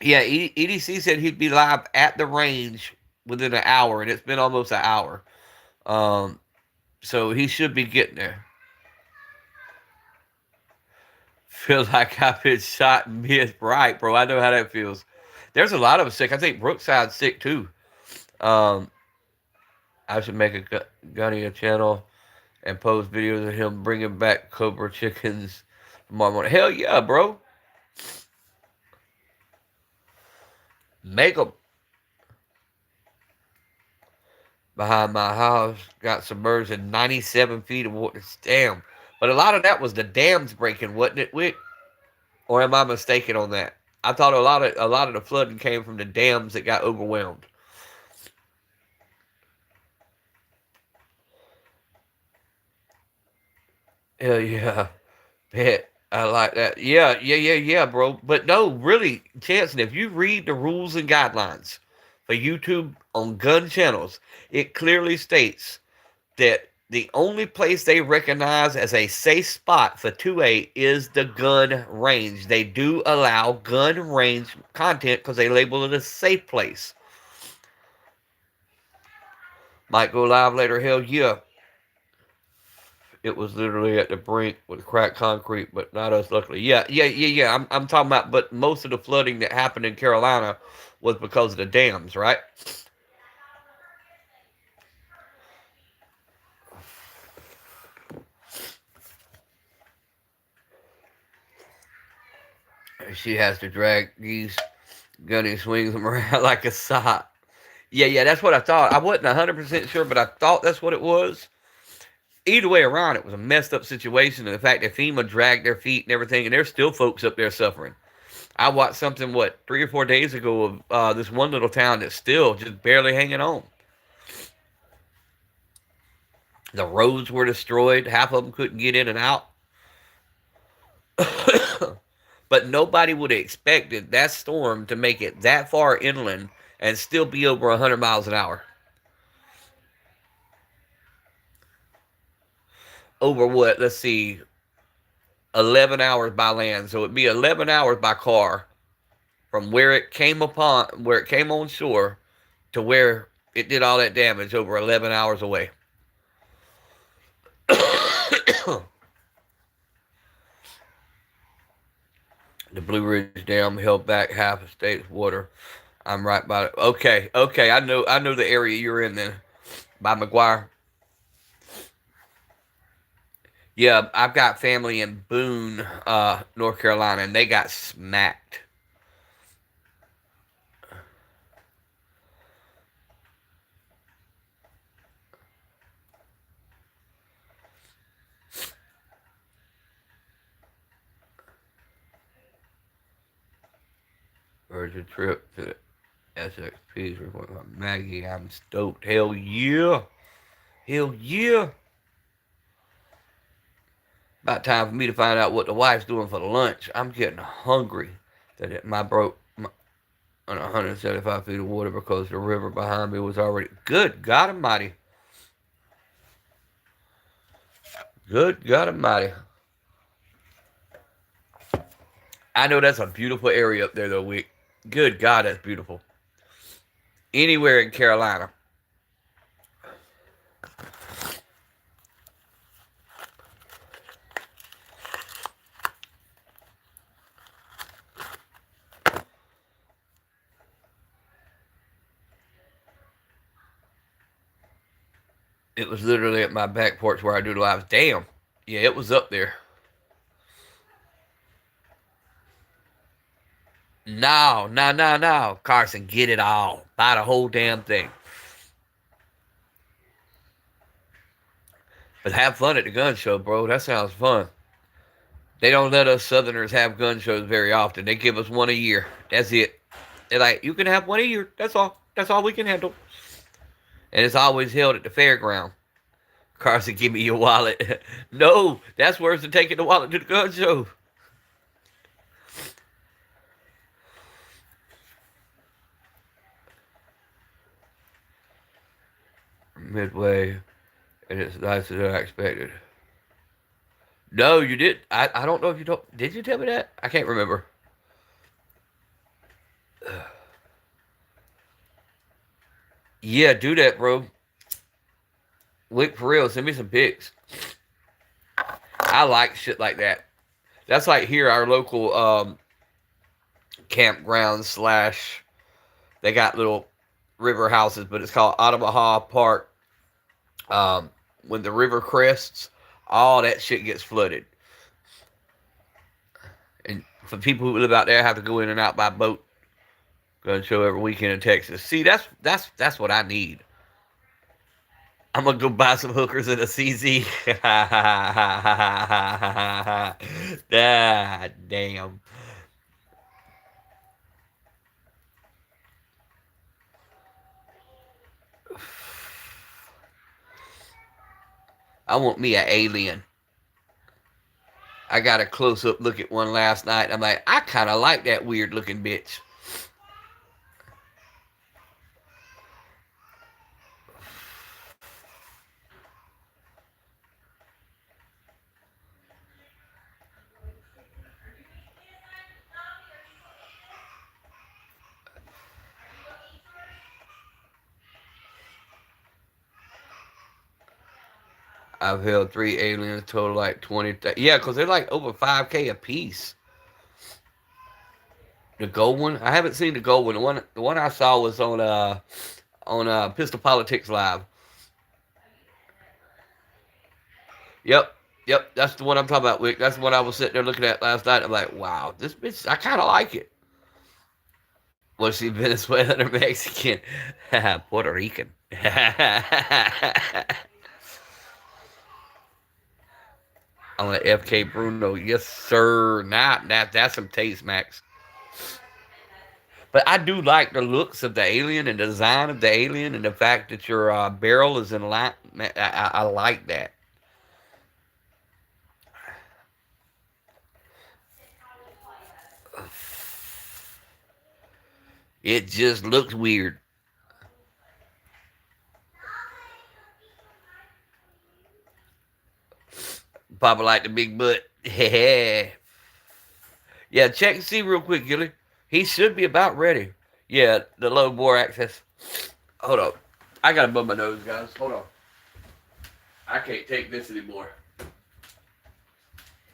Yeah, EDC said he'd be live at the range within an hour, and it's been almost an hour. Um, so he should be getting there. Feel like I've been shot and missed. Right, bro. I know how that feels. There's a lot of us sick. I think Brookside's sick too. Um, I should make a Gunny channel and post videos of him bringing back Cobra chickens tomorrow morning. Hell yeah, bro. Make them. Behind my house got submerged in 97 feet of water. Damn. But a lot of that was the dams breaking, wasn't it, Wick? Or am I mistaken on that? I thought a lot of the flooding came from the dams that got overwhelmed. Hell yeah. Bet. I like that. Yeah, yeah, yeah, yeah, bro. But no, really, Chanson, if you read the rules and guidelines for YouTube on gun channels, it clearly states that the only place they recognize as a safe spot for 2A is the gun range. They do allow gun range content because they label it a safe place. Might go live later. Hell yeah. It was literally at the brink with cracked concrete, but not us, luckily. Yeah, yeah, yeah, yeah. I'm talking about, but most of the flooding that happened in Carolina was because of the dams, right? She has to drag these gunny swings them around like a sock. Yeah, yeah, that's what I thought. I wasn't 100% sure, but I thought that's what it was. Either way around, it was a messed up situation. And the fact that FEMA dragged their feet and everything, and there's still folks up there suffering. I watched something, 3 or 4 days ago of this one little town that's still just barely hanging on. The roads were destroyed. Half of them couldn't get in and out. But nobody would have expected that storm to make it that far inland and still be over 100 miles an hour. Over what? Let's see, 11 hours by land. So it'd be 11 hours by car from where it came on shore to where it did all that damage over 11 hours away. The Blue Ridge Dam held back half the state's water. I'm right by it. Okay, okay, I know the area you're in then, by McGuire. Yeah, I've got family in Boone, North Carolina, and they got smacked. Virgin trip to the SXP's report by Maggie. I'm stoked. Hell yeah. Hell yeah. About time for me to find out what the wife's doing for the lunch. I'm getting hungry. My broke on 175 feet of water because the river behind me was already. Good God Almighty. Good God Almighty. I know that's a beautiful area up there, though, Wick. Good God, that's beautiful. Anywhere in Carolina. It was literally at my back porch where I do the lives. Damn. Yeah, it was up there. No. Carson, get it all. Buy the whole damn thing. But have fun at the gun show, bro. That sounds fun. They don't let us Southerners have gun shows very often. They give us one a year. That's it. They're like, you can have one a year. That's all. That's all we can handle. And it's always held at the fairground. Carson, give me your wallet. No, that's worse than taking the wallet to the gun show. Midway, and it's nicer than I expected. No, you did. I don't know if you don't. Did you tell me that? I can't remember. Yeah, do that, bro. Look, for real, send me some pics. I like shit like that. That's like here, our local campground slash. They got little river houses, but it's called Ottawa Park. When the river crests, all that shit gets flooded. And for people who live out there, have to go in and out by boat. Gun show every weekend in Texas. See, that's what I need. I'm gonna go buy some hookers in a CZ. Ah, damn. I want me an alien. I got a close up look at one last night. I'm like, I kind of like that weird looking bitch. I've held 3 aliens, total like 20. Yeah, because they're like over 5K a piece. The gold one, I haven't seen the gold one. The one I saw was on Pistol Politics Live. Yep, yep, that's the one I'm talking about, Wick. That's the one I was sitting there looking at last night. I'm like, wow, this bitch, I kind of like it. Was she Venezuelan or Mexican? Puerto Rican. On the FK Bruno, yes sir. Nah, that's some taste, Max. But I do like the looks of the alien and the design of the alien and the fact that your barrel is in line. I like that. It just looks weird. Papa like the big butt. Yeah, check and see real quick, Gilly. He should be about ready. Yeah, the low bore access. Hold on. I gotta bump my nose, guys. Hold on. I can't take this anymore.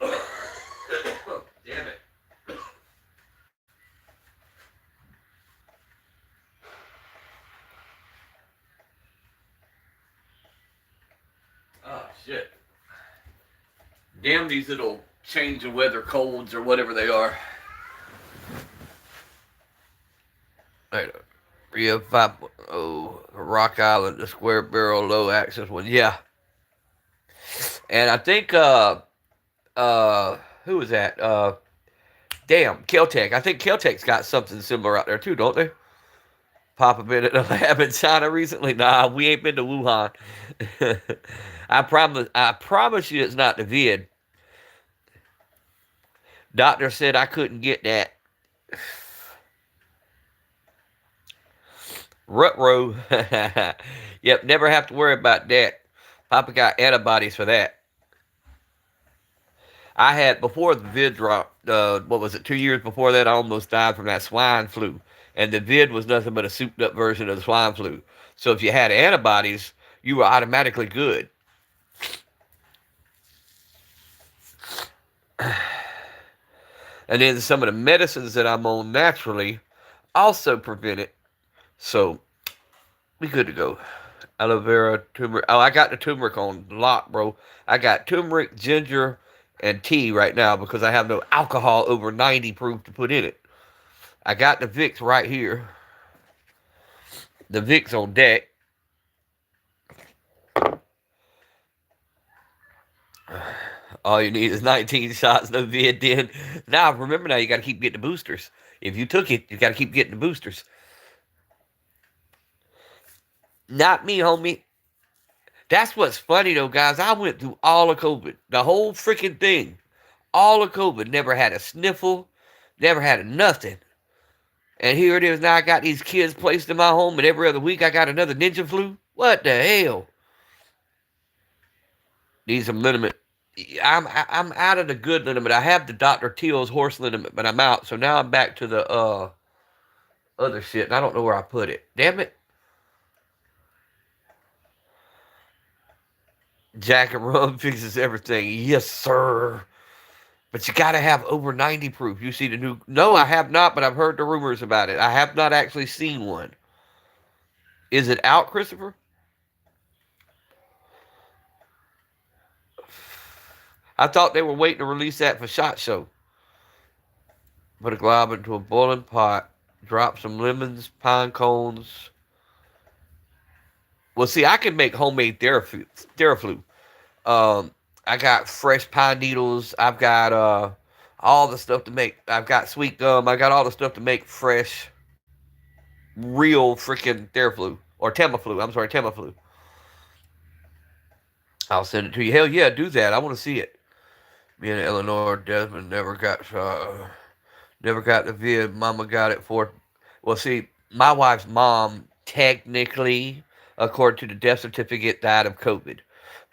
Damn it. Oh, shit. Damn these little change of weather colds or whatever they are. Right. Yeah, 5.0 Rock Island, the square barrel low access one. Yeah. And I think who was that? Damn, Keltec. I think Keltec's got something similar out there too, don't they? Papa been at a lab in China recently? Nah, we ain't been to Wuhan. I promise you it's not the vid. Doctor said I couldn't get that. Rutro. Yep, never have to worry about that. Papa got antibodies for that. I had, before the vid dropped, what was it, 2 years before that, I almost died from that swine flu. And the vid was nothing but a souped up version of the swine flu. So if you had antibodies, you were automatically good. And then some of the medicines that I'm on naturally also prevent it. So we good to go. Aloe vera, turmeric. Oh, I got the turmeric on lock, bro. I got turmeric, ginger, and tea right now because I have no alcohol over 90 proof to put in it. I got the Vicks right here. The Vicks on deck. All you need is 19 shots, no vid then. Now, remember now, you got to keep getting the boosters. If you took it, you got to keep getting the boosters. Not me, homie. That's what's funny, though, guys. I went through all of COVID. The whole freaking thing. All of COVID. Never had a sniffle. Never had a nothing. And here it is. Now I got these kids placed in my home, and every other week I got another ninja flu. What the hell? These are liniment. I'm out of the good liniment. I have the Dr. Teal's horse liniment, but I'm out. So now I'm back to the other shit, and I don't know where I put it. Damn it. Jack and rum fixes everything. Yes, sir. But you gotta have over 90 proof. You see the new... No, I have not, but I've heard the rumors about it. I have not actually seen one. Is it out, Christopher? I thought they were waiting to release that for SHOT Show. Put a glob into a boiling pot. Drop some lemons, pine cones. Well, see, I can make homemade Theraflu. I got fresh pine needles. I've got all the stuff to make. I've got sweet gum. I got all the stuff to make fresh, real freaking Theraflu. Or Tamiflu. I'm sorry, Tamiflu. I'll send it to you. Hell yeah, do that. I want to see it. Me and Eleanor Desmond never got the vid. Mama got it for... Well, see, my wife's mom technically, according to the death certificate, died of COVID.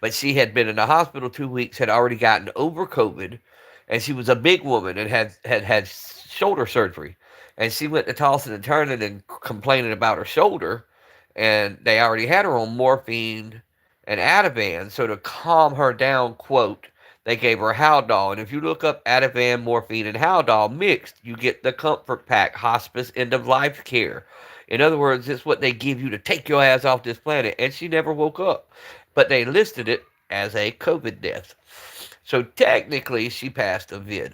But she had been in the hospital 2 weeks, had already gotten over COVID, and she was a big woman and had shoulder surgery. And she went to tossing and turning and complaining about her shoulder, and they already had her on morphine and Ativan. So to calm her down, quote, they gave her Haldol. And if you look up Ativan, morphine, and Haldol mixed, you get the Comfort Pack Hospice End of Life Care. In other words, it's what they give you to take your ass off this planet. And she never woke up. But they listed it as a COVID death. So technically, she passed a vid.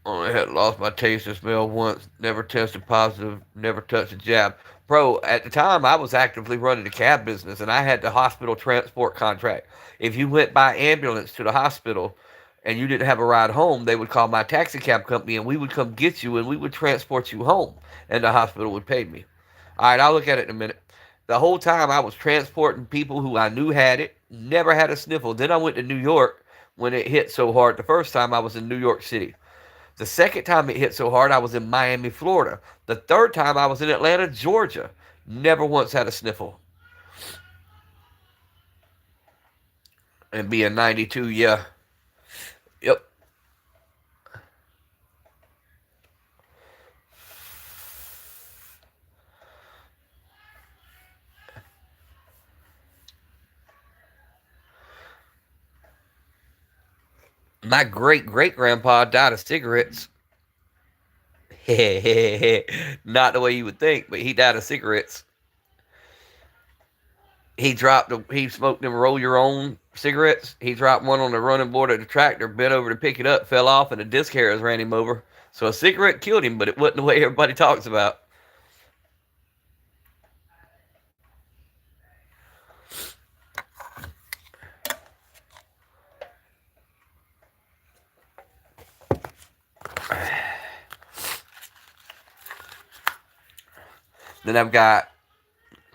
Only had lost my taste and smell once. Never tested positive. Never touched a jab. Bro, at the time, I was actively running the cab business, and I had the hospital transport contract. If you went by ambulance to the hospital and you didn't have a ride home, they would call my taxi cab company, and we would come get you, and we would transport you home, and the hospital would pay me. All right, I'll look at it in a minute. The whole time, I was transporting people who I knew had it, never had a sniffle. Then I went to New York when it hit so hard. The first time I was in New York City. The second time it hit so hard, I was in Miami, Florida. The third time, I was in Atlanta, Georgia. Never once had a sniffle. And being 92, yeah. Yep. My great-great-grandpa died of cigarettes. Not the way you would think, but he died of cigarettes. He smoked them roll your own cigarettes. He dropped one on the running board of the tractor, bent over to pick it up, fell off, and the disc harriers ran him over. So a cigarette killed him, but it wasn't the way everybody talks about. Then I've got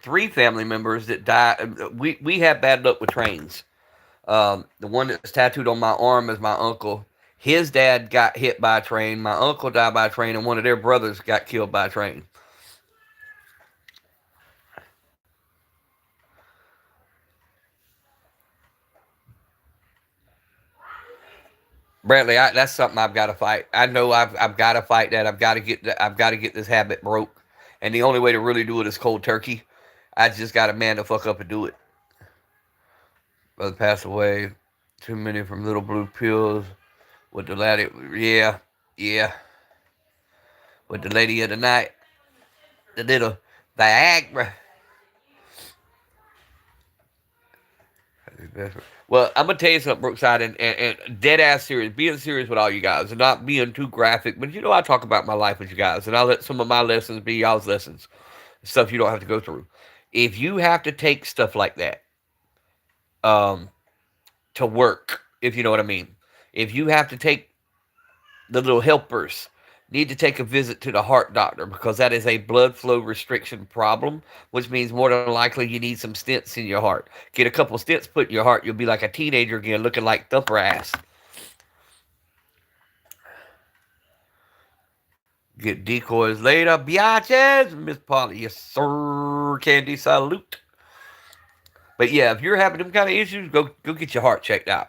3 family members that died. We had bad luck with trains. The one that's tattooed on my arm is my uncle. His dad got hit by a train. My uncle died by a train, and one of their brothers got killed by a train. Bradley, that's something I've got to fight. I know I've got to fight that. I've got to get this habit broke, and the only way to really do it is cold turkey. I just got to man the fuck up and do it. Brother passed away. Too many from little blue pills. With the lady, yeah. With the lady of the night, the little Viagra. Well, I'm gonna tell you something, Brookside, and dead ass serious, being serious with all you guys, and not being too graphic. But I talk about my life with you guys, and I'll let some of my lessons be y'all's lessons, stuff you don't have to go through. If you have to take stuff like that, to work, if you know what I mean, if you have to take the little helpers, need to take a visit to the heart doctor because that is a blood flow restriction problem, which means more than likely you need some stents in your heart. Get a couple stents put in your heart, you'll be like a teenager again, looking like thumper ass. Get decoys later, biatches, Miss Polly. Yes, sir. Candy salute. But yeah, if you're having them kind of issues, go get your heart checked out.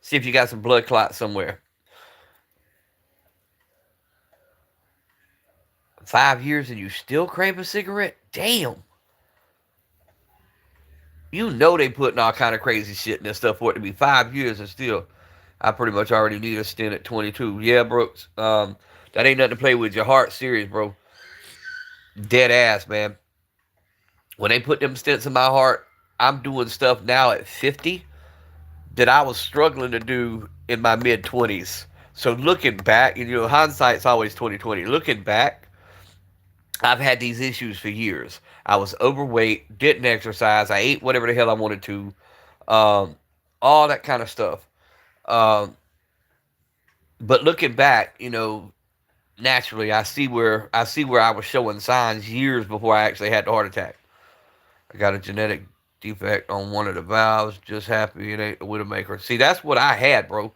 See if you got some blood clots somewhere. 5 years and you still crave a cigarette? Damn. You know they putting all kind of crazy shit in this stuff for it to be 5 years and still. I pretty much already need a stint at 22. Yeah, Brooks. That ain't nothing to play with. Your heart serious, bro. Dead ass, man. When they put them stents in my heart, I'm doing stuff now at 50 that I was struggling to do in my mid 20s. So looking back, hindsight's always 2020. Looking back, I've had these issues for years. I was overweight, didn't exercise, I ate whatever the hell I wanted to, all that kind of stuff. Um, but looking back, naturally, I see where I was showing signs years before I actually had the heart attack. I got a genetic defect on one of the valves. Just happy it ain't the Widowmaker. See, that's what I had, bro.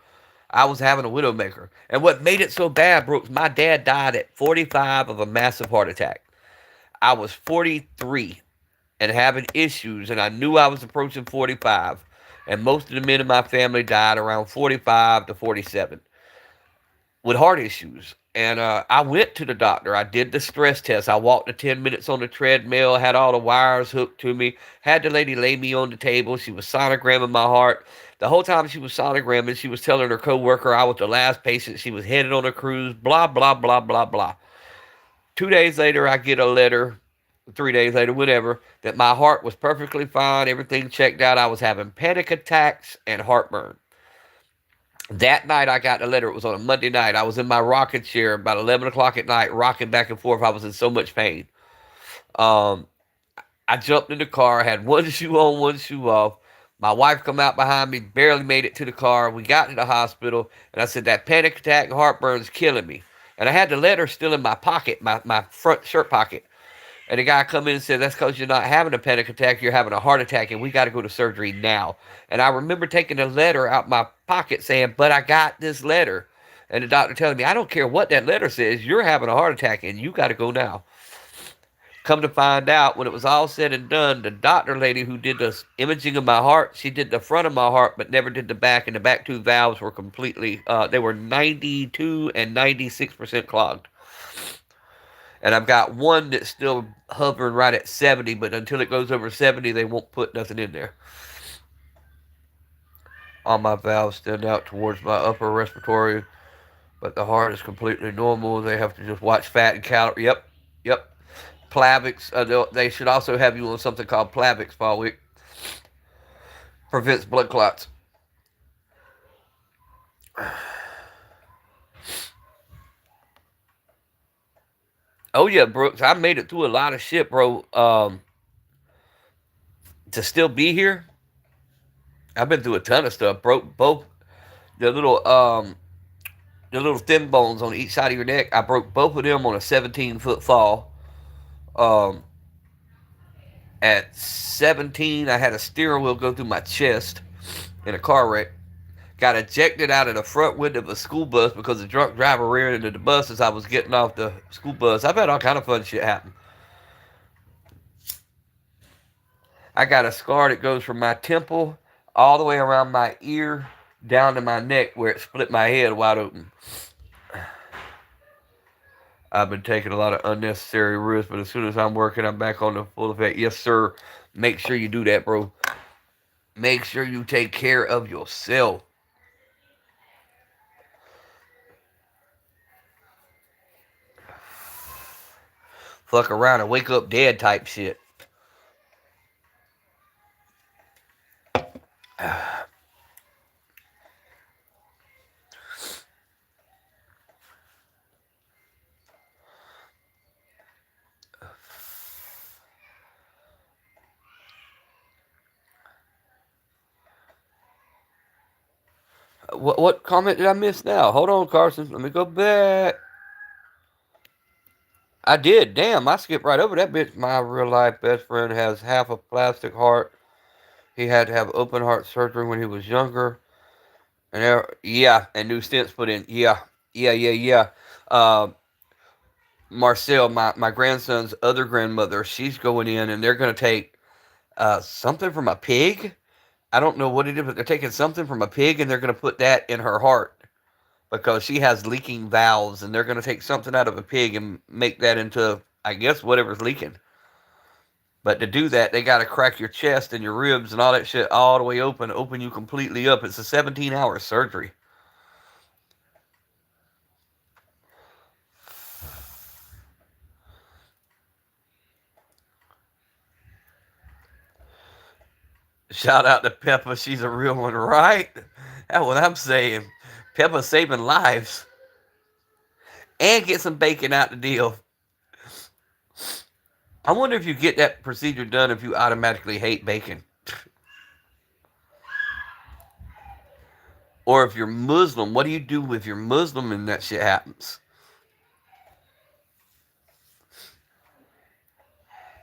I was having a Widowmaker. And what made it so bad, Brooks, my dad died at 45 of a massive heart attack. I was 43 and having issues, and I knew I was approaching 45. And most of the men in my family died around 45 to 47 with heart issues. And I went to the doctor. I did the stress test. I walked the 10 minutes on the treadmill, had all the wires hooked to me, had the lady lay me on the table. She was sonogramming my heart. The whole time she was sonogramming, she was telling her coworker I was the last patient. She was headed on a cruise, blah, blah, blah, blah, blah. 2 days later, I get a letter, 3 days later, whatever, that my heart was perfectly fine, everything checked out. I was having panic attacks and heartburn. That night I got the letter. It was on a Monday night. I was in my rocking chair about 11 o'clock at night, rocking back and forth. I was in so much pain. Um, I jumped in the car, had one shoe on, one shoe off. My wife come out behind me, barely made it to the car. We got to the hospital, and I said, that panic attack and heartburn's killing me. And I had the letter still in my pocket, my front shirt pocket. And the guy come in and said, that's because you're not having a panic attack, you're having a heart attack, and we got to go to surgery now. And I remember taking a letter out my pocket saying, but I got this letter. And the doctor telling me, I don't care what that letter says, you're having a heart attack and you got to go now. Come to find out, when it was all said and done, the doctor lady who did the imaging of my heart, she did the front of my heart, but never did the back. And the back two valves were completely, they were 92 and 96% clogged. And I've got one that's still hovering right at 70, but until it goes over 70, they won't put nothing in there. All my valves stand out towards my upper respiratory, but the heart is completely normal. They have to just watch fat and calorie. Yep. Plavix. They should also have you on something called Plavix for a week. Prevents blood clots. Oh yeah, Brooks. I made it through a lot of shit, bro. To still be here, I've been through a ton of stuff. Broke both the little thin bones on each side of your neck. I broke both of them on a 17-foot fall. Um, at 17, I had a steering wheel go through my chest in a car wreck. Got ejected out of the front window of a school bus because the drunk driver reared into the bus as I was getting off the school bus. I've had all kind of fun shit happen. I got a scar that goes from my temple all the way around my ear down to my neck where it split my head wide open. I've been taking a lot of unnecessary risks, but as soon as I'm working, I'm back on the full effect. Yes, sir. Make sure you do that, bro. Make sure you take care of yourself. Fuck around and wake up dead type shit. What comment did I miss now? Hold on, Carson. Let me go back. I did. Damn, I skipped right over that bitch. My real life best friend has half a plastic heart. He had to have open heart surgery when he was younger. And and new stents put in. Yeah. Marcel, my grandson's other grandmother, she's going in and they're going to take something from a pig. I don't know what it is, but they're taking something from a pig and they're going to put that in her heart because she has leaking valves, and they're going to take something out of a pig and make that into, I guess, whatever's leaking. But to do that, they got to crack your chest and your ribs and all that shit all the way open you completely up. It's a 17-hour surgery. Shout out to Peppa. She's a real one, right? That's what I'm saying. Peppa saving lives. And get some bacon out the deal. I wonder if you get that procedure done if you automatically hate bacon. Or if you're Muslim, what do you do if you're Muslim and that shit happens?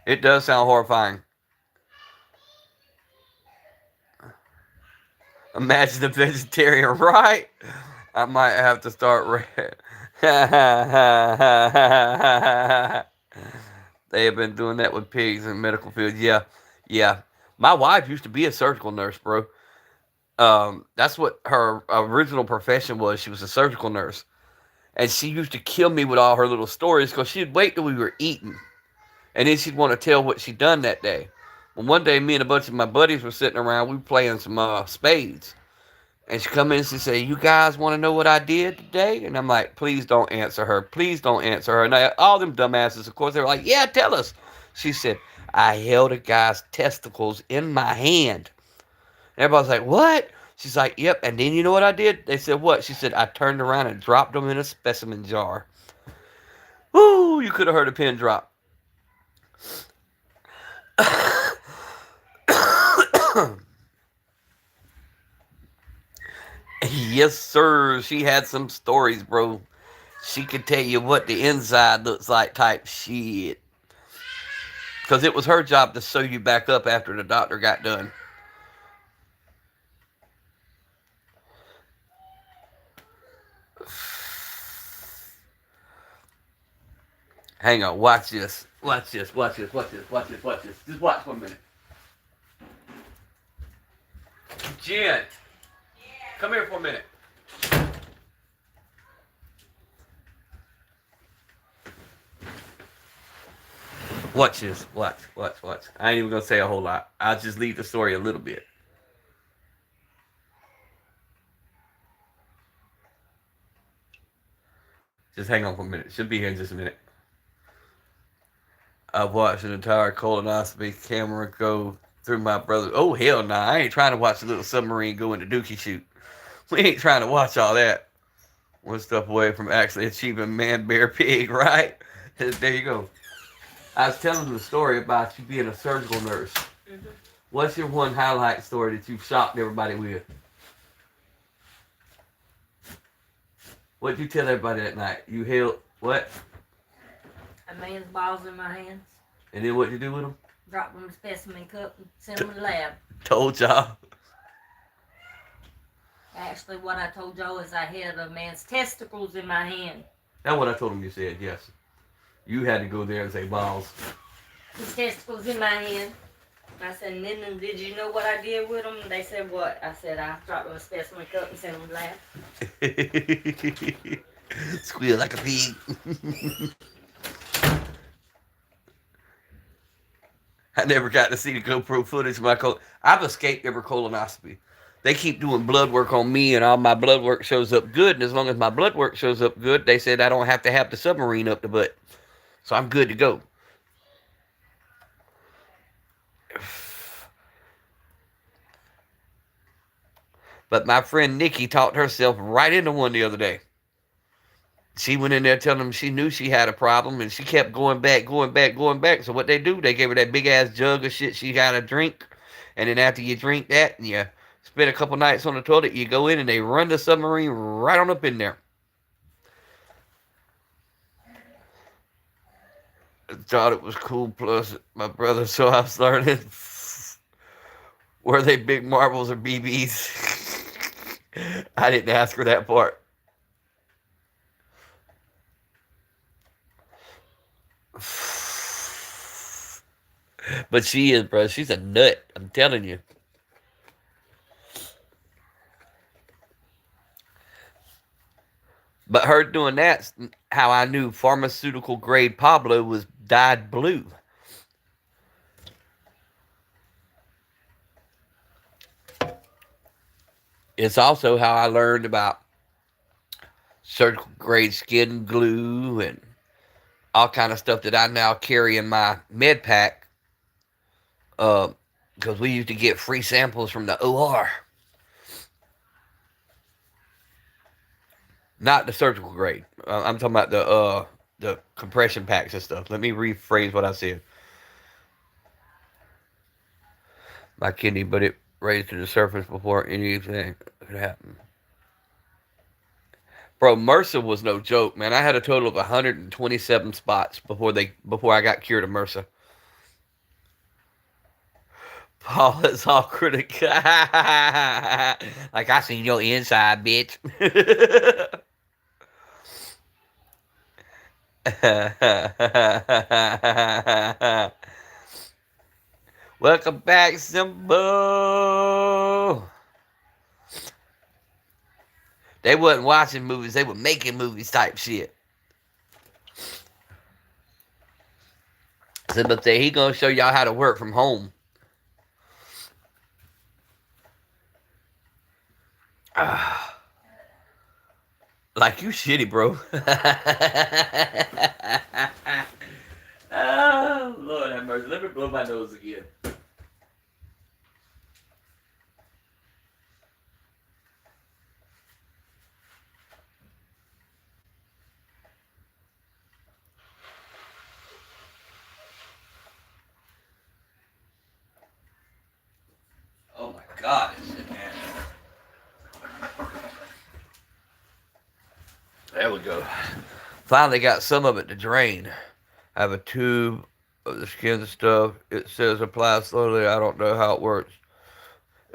It does sound horrifying. Imagine a vegetarian, right? I might have to start. They have been doing that with pigs in medical fields. Yeah. My wife used to be a surgical nurse, bro. That's what her original profession was. She was a surgical nurse. And she used to kill me with all her little stories because she'd wait till we were eating. And then she'd want to tell what she'd done that day. Well, one day, me and a bunch of my buddies were sitting around. We were playing some spades. And she come in and she say, "You guys want to know what I did today?" And I'm like, "Please don't answer her. Please don't answer her." And all them dumbasses, of course, they were like, "Yeah, tell us." She said, "I held a guy's testicles in my hand." And everybody's like, "What?" She's like, "Yep." And then you know what I did? They said, "What?" She said, "I turned around and dropped them in a specimen jar." Woo! You could have heard a pin drop. Yes, sir. She had some stories, bro. She could tell you what the inside looks like type shit. Because it was her job to sew you back up after the doctor got done. Hang on, watch this. Watch this, watch this, watch this, watch this, watch this. Just watch for a minute. Jen, come here for a minute. Watch this. Watch. I ain't even gonna say a whole lot. I'll just leave the story a little bit. Just hang on for a minute. Should be here in just a minute. I've watched an entire colonoscopy camera go through my brother. Oh, hell nah. I ain't trying to watch a little submarine go into dookie shoot. We ain't trying to watch all that. One step away from actually achieving man, bear, pig, right? There you go. I was telling the story about you being a surgical nurse. Mm-hmm. What's your one highlight story that you've shocked everybody with? What'd you tell everybody that night? You held what? A man's balls in my hands. And then what'd you do with them? Drop them in a specimen cup and send them to the lab. Told y'all. Actually, what I told y'all is I had a man's testicles in my hand. That's what I told him you said, yes. You had to go there and say balls. His testicles in my hand. I said, and then did you know what I did with them? They said, what? I said, I dropped them in a specimen cup and sent them to lab. Squeal like a pig. I never got to see the GoPro footage of my I've escaped every colonoscopy. They keep doing blood work on me, and all my blood work shows up good. And as long as my blood work shows up good, they said I don't have to have the submarine up the butt. So I'm good to go. But my friend Nikki talked herself right into one the other day. She went in there telling them she knew she had a problem, and she kept going back. So what they do, they gave her that big-ass jug of shit she got to drink. And then after you drink that, and you spend a couple nights on the toilet, you go in and they run the submarine right on up in there. I thought it was cool, plus my brother, so I was learning. Were they big marbles or BBs? I didn't ask her that part. But she is, bro. She's a nut. I'm telling you. But her doing that's how I knew pharmaceutical grade Pablo was dyed blue. It's also how I learned about surgical grade skin glue and all kind of stuff that I now carry in my med pack. Because we used to get free samples from the OR. Not the surgical grade. I'm talking about the compression packs and stuff. Let me rephrase what I said. My kidney, but it raised to the surface before anything could happen. Bro, MRSA was no joke, man. I had a total of 127 spots before I got cured of MRSA. Paul is all critical. Like, I seen your inside, bitch. Welcome back, Simba. They wasn't watching movies. They were making movies type shit. Simba said he gonna show y'all how to work from home. Like you shitty, bro. Oh, Lord have mercy. Let me blow my nose again. Oh my God, this shit, man. There we go. Finally got some of it to drain. I have a tube of the skin stuff. It says apply slowly. I don't know how it works.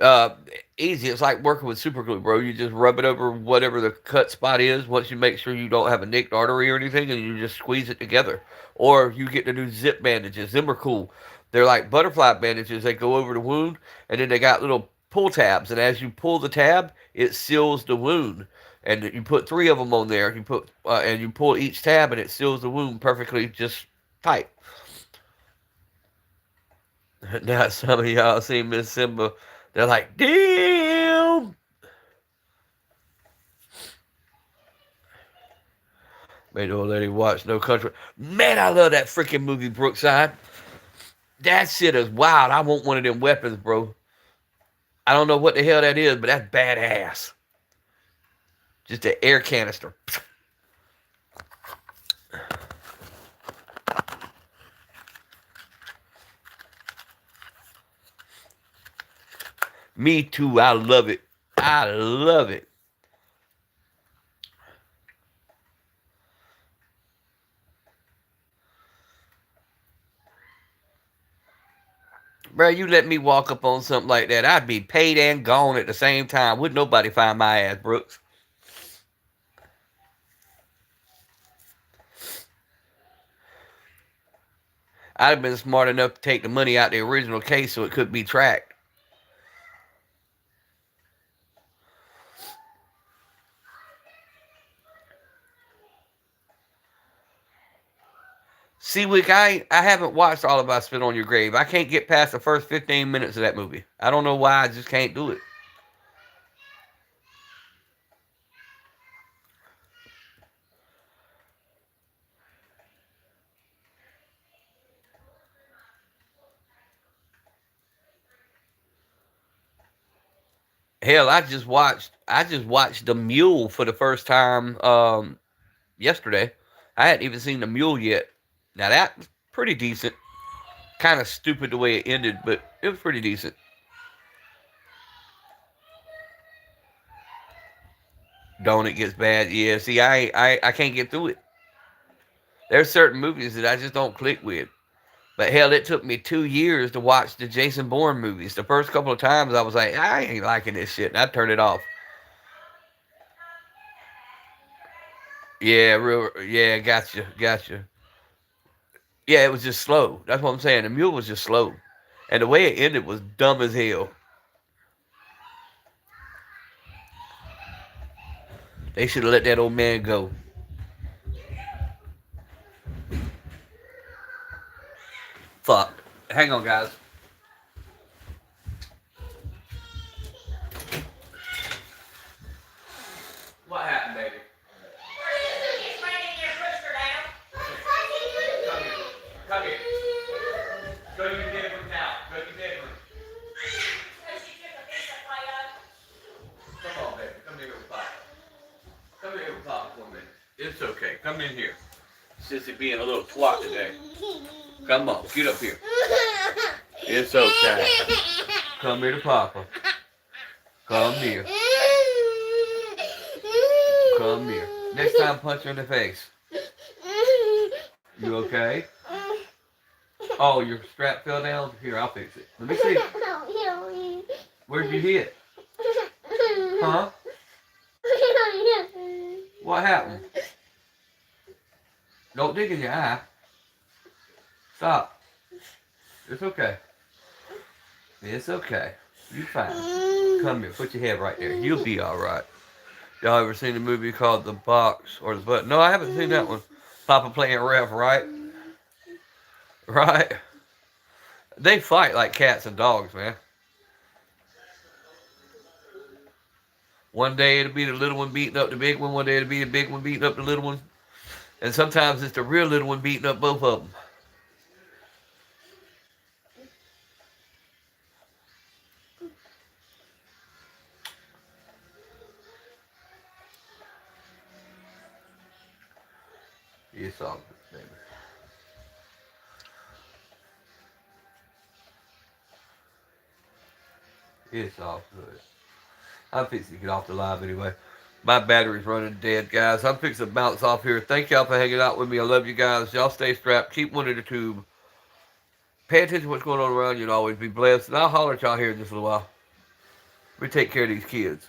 Uh, Easy. It's like working with super glue, bro. You just rub it over whatever the cut spot is. Once you make sure you don't have a nicked artery or anything, and you just squeeze it together. Or you get to do zip bandages. Them are cool. They're like butterfly bandages. They go over the wound, and then they got little pull tabs. And as you pull the tab, it seals the wound. And you put three of them on there. You put and you pull each tab, and it seals the wound perfectly, just tight. Now some of y'all see Miss Simba. They're like, damn. Made the old lady watch No Country. Man, I love that freaking movie, Brookside. That shit is wild. I want one of them weapons, bro. I don't know what the hell that is, but that's badass. Just an air canister. Me too. I love it. I love it. Bro, you let me walk up on something like that, I'd be paid and gone at the same time. Wouldn't nobody find my ass, Brooks? I'd have been smart enough to take the money out the original case so it could be tracked. See, Wick, I haven't watched all of I Spit on Your Grave. I can't get past the first 15 minutes of that movie. I don't know why, I just can't do it. Hell, I just watched The Mule for the first time yesterday. I hadn't even seen The Mule yet. Now that's pretty decent. Kind of stupid the way it ended, but it was pretty decent. Don't it gets bad? Yeah. See, I can't get through it. There's certain movies that I just don't click with. But hell, it took me 2 years to watch the Jason Bourne movies. The first couple of times I was like, I ain't liking this shit, and I turned it off. Yeah, yeah, gotcha. Yeah, it was just slow. That's what I'm saying. The mule was just slow, and the way it ended was dumb as hell. They should have let that old man go. Fuck. Hang on, guys. What happened, baby? Come here. Go to your bedroom now. Go to your bedroom. Come on, baby. Come here with Papa. Come here with Papa for a minute. It's okay. Come in here. Sissy being a little twat today. Come on. Get up here. It's okay. Come here to Papa. Come here. Come here. Next time, punch her in the face. You okay? Oh, your strap fell down? Here, I'll fix it. Let me see. Where'd you hit? Huh? What happened? Don't dig in your eye. Stop. It's okay. It's okay. You fine. Come here. Put your head right there. You'll be alright. Y'all ever seen the movie called The Box or The Butt? No, I haven't seen that one. Papa playing ref, right? Right? They fight like cats and dogs, man. One day it'll be the little one beating up the big one. One day it'll be the big one beating up the little one. And sometimes it's the real little one beating up both of them. It's all good, baby. It's all good. I'm fixing to get off the live anyway. My battery's running dead, guys. I'm fixing to bounce off here. Thank y'all for hanging out with me. I love you guys. Y'all stay strapped. Keep one in the tube. Pay attention to what's going on around you and always be blessed. And I'll holler at y'all here in just a little while. We take care of these kids.